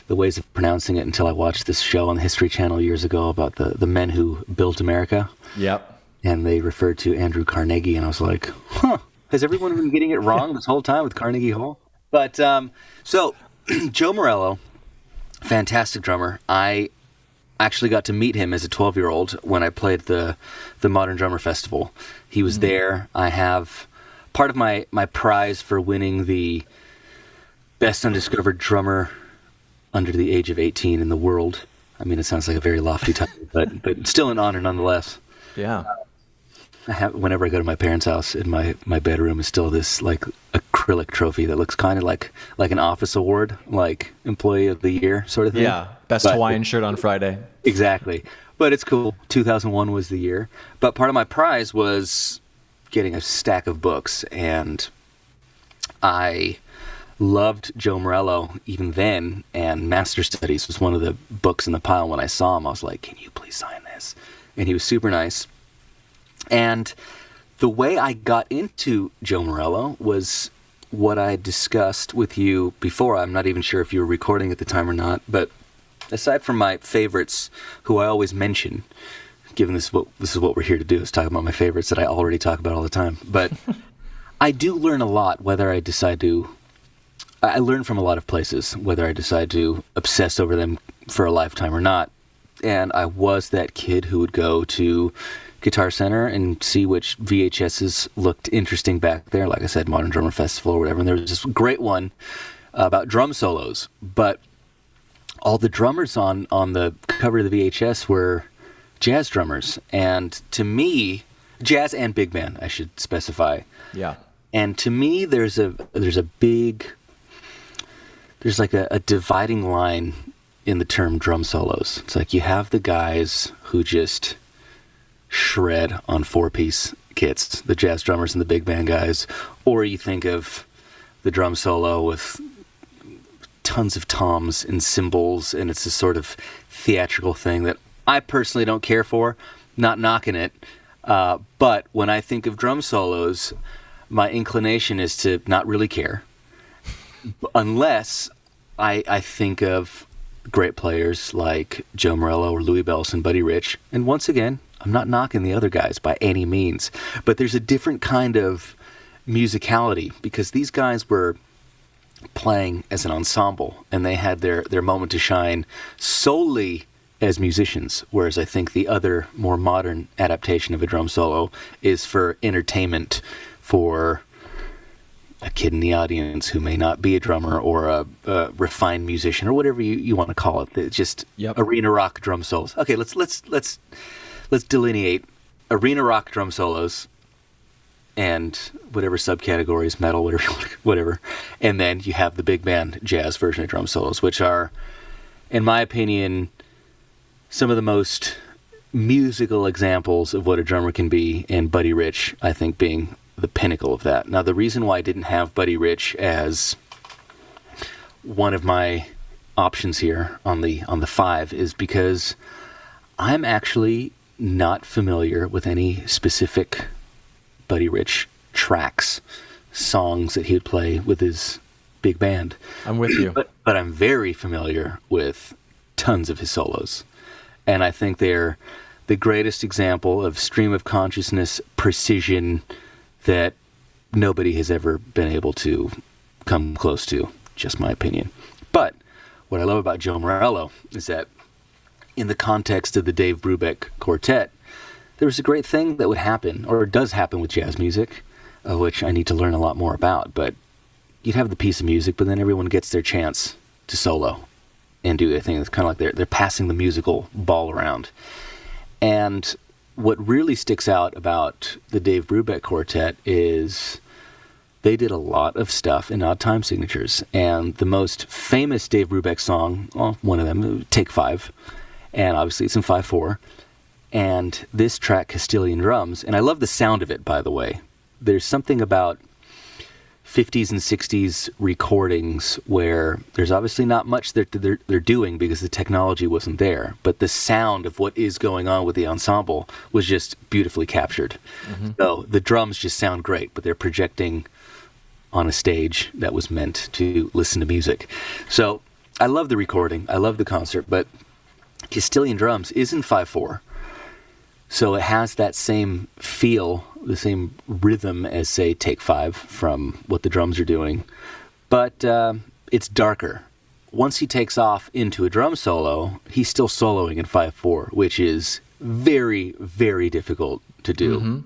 S2: ways of pronouncing it until I watched this show on the History Channel years ago about the men who built America.
S1: yep.
S2: And they referred to Andrew Carnegie, and I was like, huh, has everyone been getting it wrong this whole time with Carnegie Hall? But, so, Joe Morello, fantastic drummer. I actually got to meet him as a 12-year-old when I played the Modern Drummer Festival. He was there. I have part of my prize for winning the Best Undiscovered Drummer under the age of 18 in the world. I mean, it sounds like a very lofty title, but still an honor nonetheless.
S1: Yeah.
S2: Whenever I go to my parents' house, in my bedroom is still this like acrylic trophy that looks kind of like an office award, like Employee of the Year sort of thing.
S1: Yeah. Best
S2: But-
S1: Hawaiian shirt on Friday.
S2: Exactly. But it's cool. 2001 was the year. But part of my prize was getting a stack of books, and I loved Joe Morello even then, and Master Studies was one of the books in the pile. When I saw him, I was like, can you please sign this? And he was super nice. And the way I got into Joe Morello was what I discussed with you before. I'm not even sure if you were recording at the time or not, but aside from my favorites, who I always mention, given this is what we're here to do, is talk about my favorites that I already talk about all the time. But I do learn a lot whether I decide to. I learn from a lot of places, whether I decide to obsess over them for a lifetime or not. And I was that kid who would go to Guitar Center and see which VHSs looked interesting back there. Like I said, Modern Drummer Festival or whatever. And there was this great one about drum solos. But all the drummers on the cover of the VHS were jazz drummers. And to me, jazz and big band, I should specify.
S1: Yeah.
S2: And to me, there's like a dividing line in the term drum solos. It's like you have the guys who just shred on 4-piece kits, the jazz drummers and the big band guys, or you think of the drum solo with tons of toms and cymbals, and it's this sort of theatrical thing that I personally don't care for, not knocking it, but when I think of drum solos, my inclination is to not really care. Unless I think of great players like Joe Morello or Louis Bellson, Buddy Rich. And once again, I'm not knocking the other guys by any means. But there's a different kind of musicality because these guys were playing as an ensemble and they had their moment to shine solely as musicians. Whereas I think the other more modern adaptation of a drum solo is for entertainment, for a kid in the audience who may not be a drummer or a refined musician or whatever you want to call it. It's just arena rock drum solos. Okay, let's delineate arena rock drum solos and whatever subcategories, metal, whatever. And then you have the big band jazz version of drum solos, which are, in my opinion, some of the most musical examples of what a drummer can be, and Buddy Rich, I think, being the pinnacle of that. Now, the reason why I didn't have Buddy Rich as one of my options here on the 5 is because I'm actually not familiar with any specific Buddy Rich tracks, songs that he would play with his big band.
S1: I'm with you.
S2: But I'm very familiar with tons of his solos. And I think they're the greatest example of stream of consciousness precision that nobody has ever been able to come close to. Just my opinion. But what I love about Joe Morello is that in the context of the Dave Brubeck Quartet, there was a great thing that would happen, or does happen with jazz music, which I need to learn a lot more about. But you'd have the piece of music, but then everyone gets their chance to solo and do their thing. It's kind of like they're passing the musical ball around. And what really sticks out about the Dave Brubeck Quartet is they did a lot of stuff in odd time signatures. And the most famous Dave Brubeck song, well, one of them, Take 5, and obviously it's in 5/4. And this track, Castilian Drums, and I love the sound of it, by the way. There's something about 50s and 60s recordings where there's obviously not much that they're doing because the technology wasn't there, but the sound of what is going on with the ensemble was just beautifully captured. Mm-hmm. So the drums just sound great, but they're projecting on a stage that was meant to listen to music. So I love the recording, I love the concert, but Castilian Drums is in 5/4. So it has that same feel, the same rhythm as, say, Take 5 from what the drums are doing. But it's darker. Once he takes off into a drum solo, he's still soloing in 5/4, which is very, very difficult to do. Mm-hmm.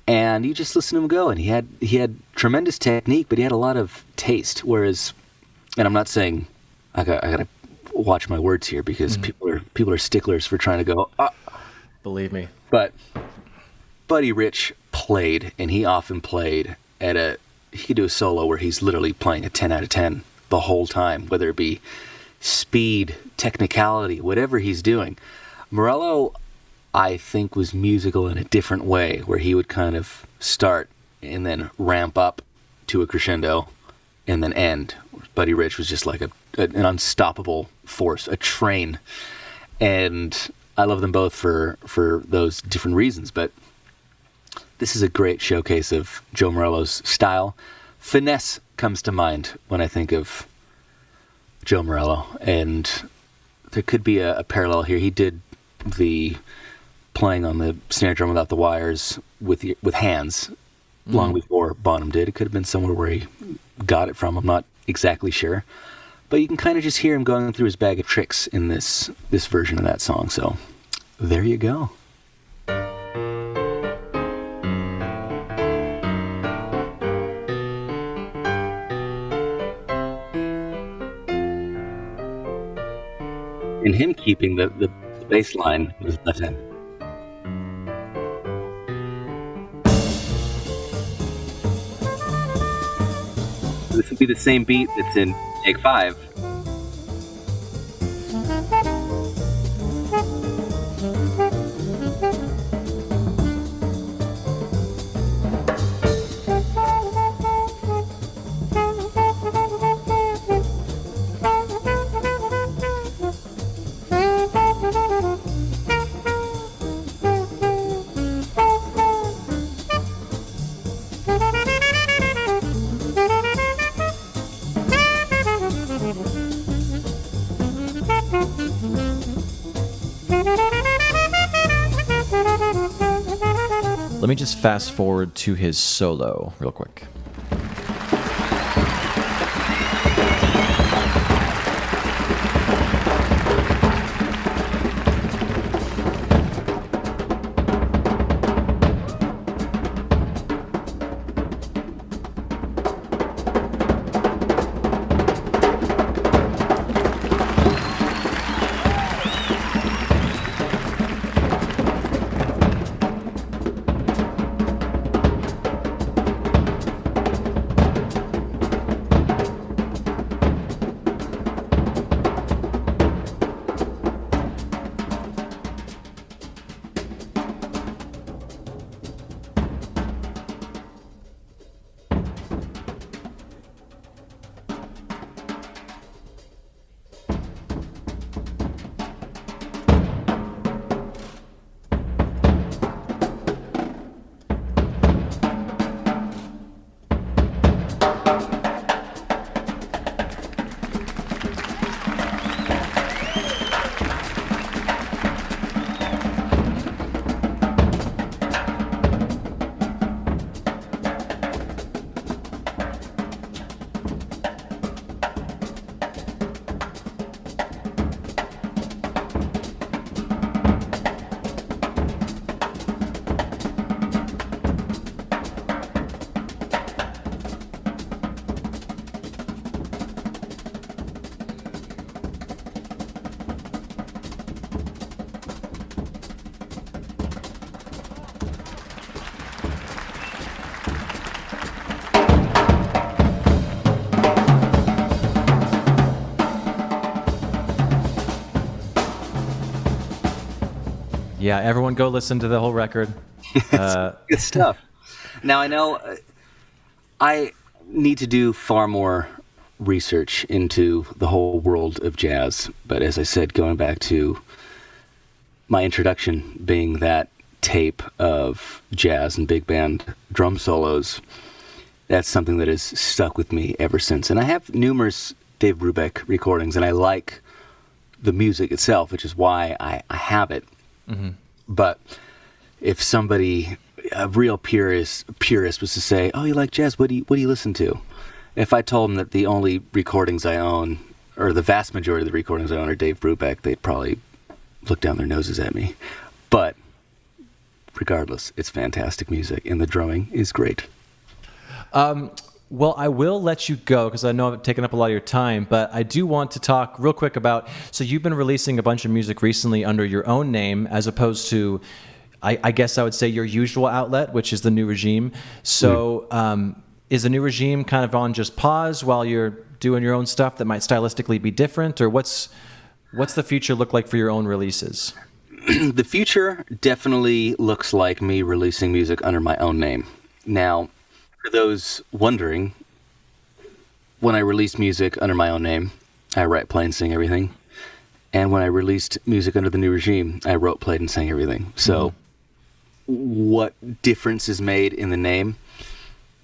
S2: And you just listen to him go, and he had tremendous technique, but he had a lot of taste. Whereas, and I'm not saying I got to watch my words here because people are sticklers for trying to go.
S1: Believe me.
S2: But Buddy Rich played, and he often played he could do a solo where he's literally playing a 10 out of 10 the whole time, whether it be speed, technicality, whatever he's doing. Morello, I think, was musical in a different way, where he would kind of start and then ramp up to a crescendo and then end. Buddy Rich was just like an unstoppable force, a train. And I love them both for those different reasons, but this is a great showcase of Joe Morello's style. Finesse comes to mind when I think of Joe Morello, and there could be a parallel here. He did the playing on the snare drum without the wires with hands long before Bonham did. It could have been somewhere where he got it from. I'm not exactly sure. But you can kind of just hear him going through his bag of tricks in this version of that song. So there you go. And him keeping the bass line with his left hand. This would be the same beat that's in Take 5.
S1: Let me just fast forward to his solo real quick. Yeah, everyone go listen to the whole record.
S2: Good stuff. Now, I know I need to do far more research into the whole world of jazz, but as I said, going back to my introduction being that tape of jazz and big band drum solos, that's something that has stuck with me ever since. And I have numerous Dave Brubeck recordings, and I like the music itself, which is why I have it. Mm-hmm. But if somebody, a real purist was to say, "Oh, you like jazz? What do you listen to?" If I told them that the only recordings I own, or the vast majority of the recordings I own, are Dave Brubeck, they'd probably look down their noses at me. But regardless, it's fantastic music, and the drumming is great.
S1: Well, I will let you go because I know I've taken up a lot of your time, but I do want to talk real quick about, so you've been releasing a bunch of music recently under your own name as opposed to, I guess I would say, your usual outlet, which is the New Regime. So is the New Regime kind of on just pause while you're doing your own stuff that might stylistically be different, or what's the future look like for your own releases?
S2: The future definitely looks like me releasing music under my own name. Now, for those wondering, when I release music under my own name, I write, play, and sing everything. And when I released music under the New Regime, I wrote, played, and sang everything. So what difference is made in the name?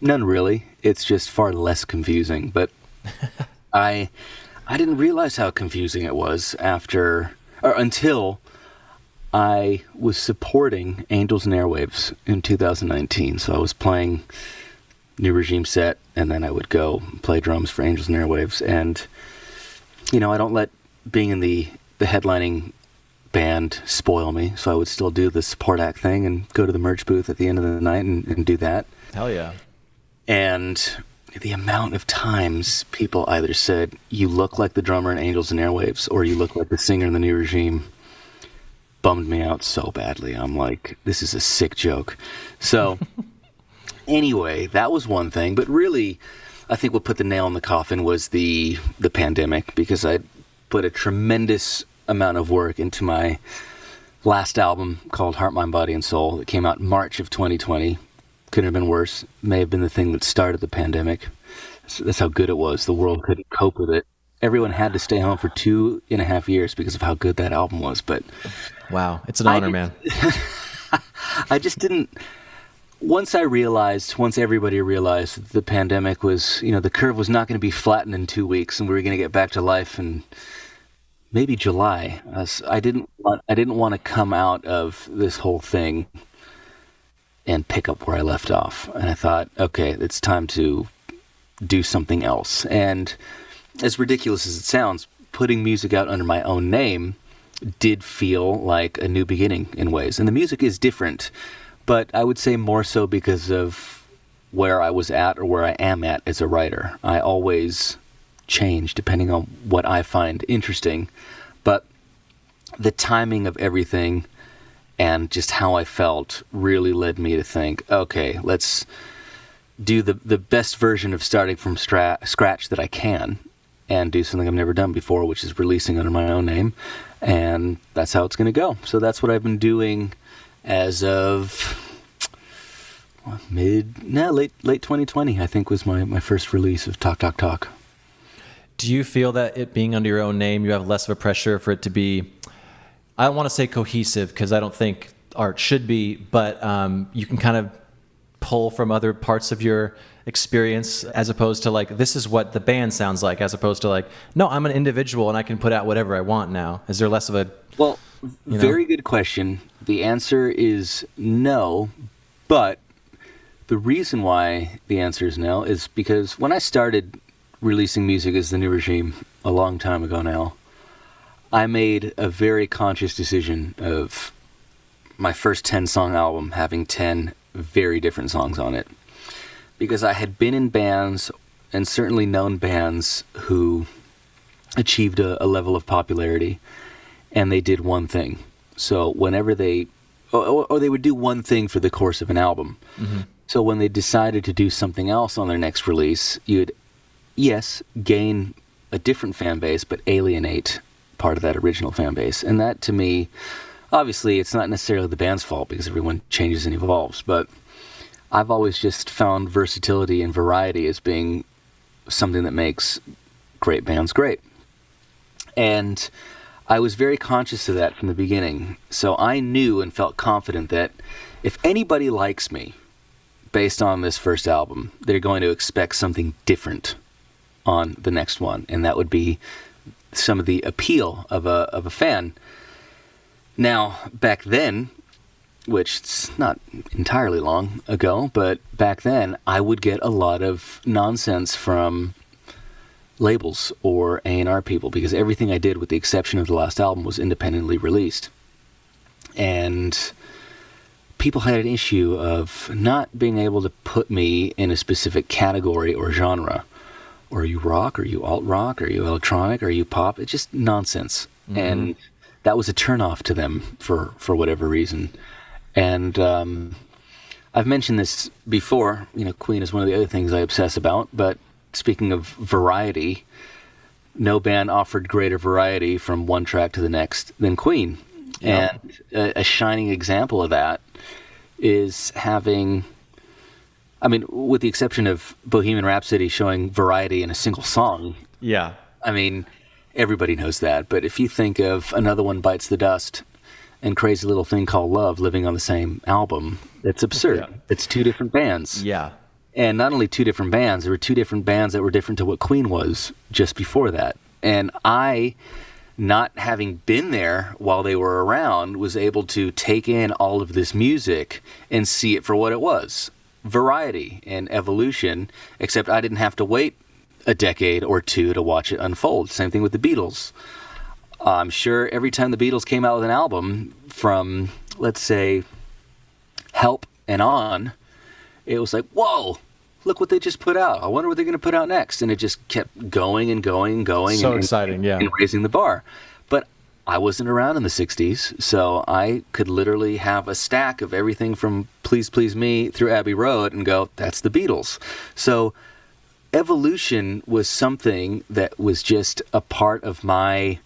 S2: None really. It's just far less confusing. But I didn't realize how confusing it was until I was supporting Angels and Airwaves in 2019. So I was playing New Regime set, and then I would go play drums for Angels and Airwaves. And, I don't let being in the headlining band spoil me, so I would still do the support act thing and go to the merch booth at the end of the night and do that.
S1: Hell yeah.
S2: And the amount of times people either said, "You look like the drummer in Angels and Airwaves," or "You look like the singer in the New Regime," bummed me out so badly. I'm like, this is a sick joke. So anyway, that was one thing. But really, I think what put the nail in the coffin was the pandemic, because I put a tremendous amount of work into my last album called Heart, Mind, Body, and Soul that came out in March of 2020. Couldn't have been worse. May have been the thing that started the pandemic. That's how good it was. The world couldn't cope with it. Everyone had to stay home for 2.5 years because of how good that album was. But
S1: wow, it's an honor, man.
S2: I just didn't. Once everybody realized that the pandemic was, the curve was not going to be flattened in 2 weeks, and we were going to get back to life in maybe July. I didn't want to come out of this whole thing and pick up where I left off. And I thought, okay, it's time to do something else. And as ridiculous as it sounds, putting music out under my own name did feel like a new beginning in ways. And the music is different, but I would say more so because of where I was at or where I am at as a writer. I always change depending on what I find interesting. But the timing of everything and just how I felt really led me to think, okay, let's do the best version of starting from scratch that I can and do something I've never done before, which is releasing under my own name. And that's how it's going to go. So that's what I've been doing as of late 2020, I think, was my first release of Talk Talk Talk.
S1: Do you feel that it being under your own name, you have less of a pressure for it to be, I don't want to say cohesive because I don't think art should be, but you can kind of pull from other parts of your experience as opposed to like, this is what the band sounds like, as opposed to like, no, I'm an individual and I can put out whatever I want now. Is there less of a...
S2: Well, very good question. The answer is no, but the reason why the answer is no is because when I started releasing music as the New Regime a long time ago now, I made a very conscious decision of my first 10-song album having 10 very different songs on it. Because I had been in bands, and certainly known bands, who achieved a level of popularity, and they did one thing. So whenever they would do one thing for the course of an album. Mm-hmm. So when they decided to do something else on their next release, you'd, yes, gain a different fan base, but alienate part of that original fan base. And that, to me, obviously it's not necessarily the band's fault because everyone changes and evolves, but I've always just found versatility and variety as being something that makes great bands great. And I was very conscious of that from the beginning. So I knew and felt confident that if anybody likes me based on this first album, they're going to expect something different on the next one. And that would be some of the appeal of a fan. Now, back then, which it's not entirely long ago, but back then I would get a lot of nonsense from labels or A&R people because everything I did, with the exception of the last album, was independently released. And people had an issue of not being able to put me in a specific category or genre. Or are you rock? Are you alt-rock? Are you electronic? Are you pop? It's just nonsense. Mm-hmm. And that was a turnoff to them for whatever reason. And I've mentioned this before. You know, Queen is one of the other things I obsess about. But speaking of variety, no band offered greater variety from one track to the next than Queen. Yep. And a shining example of that is having, I mean, with the exception of Bohemian Rhapsody showing variety in a single song.
S1: Yeah.
S2: I mean, everybody knows that. But if you think of Another One Bites the Dust and Crazy Little Thing Called Love living on the same album, it's absurd. Yeah. It's two different bands.
S1: Yeah.
S2: And not only two different bands, there were two different bands that were different to what Queen was just before that. And I, not having been there while they were around, was able to take in all of this music and see it for what it was. Variety and evolution, except I didn't have to wait a decade or two to watch it unfold. Same thing with the Beatles. I'm sure every time the Beatles came out with an album from, let's say, Help and on, it was like, whoa, look what they just put out. I wonder what they're going to put out next. And it just kept going and going and going.
S1: So exciting, yeah.
S2: And raising the bar. But I wasn't around in the 60s, so I could literally have a stack of everything from Please Please Me through Abbey Road and go, that's the Beatles. So evolution was something that was just a part of my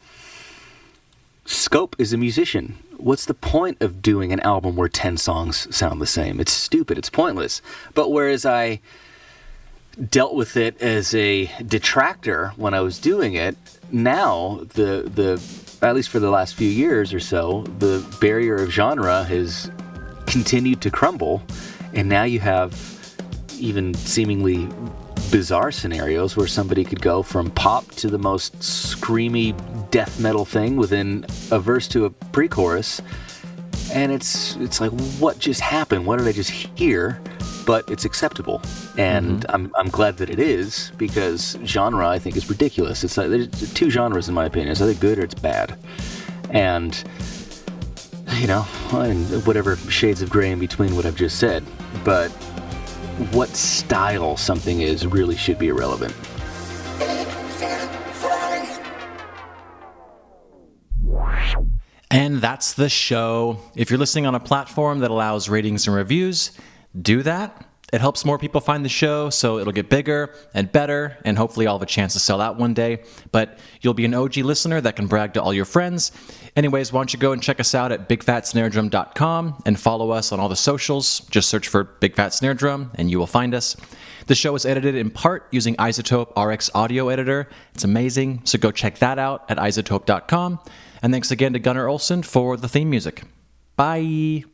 S2: scope as a musician. What's the point of doing an album where 10 songs sound the same? It's stupid. It's pointless. But whereas I dealt with it as a detractor when I was doing it, now the at least for the last few years or so, the barrier of genre has continued to crumble, and now you have even seemingly bizarre scenarios where somebody could go from pop to the most screamy death metal thing within a verse to a pre-chorus, and it's like, what just happened? What did I just hear? But it's acceptable, and I'm glad that it is, because genre, I think, is ridiculous. It's like there's two genres in my opinion. It's either good or it's bad, and you know, and whatever shades of gray in between what I've just said. But what style something is really should be irrelevant.
S1: And that's the show. If you're listening on a platform that allows ratings and reviews, do that. It helps more people find the show, so it'll get bigger and better, and hopefully I'll have a chance to sell out one day. But you'll be an OG listener that can brag to all your friends. Anyways, why don't you go and check us out at bigfatsnaredrum.com and follow us on all the socials. Just search for Big Fat Snare Drum and you will find us. The show is edited in part using Isotope RX Audio Editor. It's amazing, so go check that out at isotope.com. And thanks again to Gunnar Olsen for the theme music. Bye!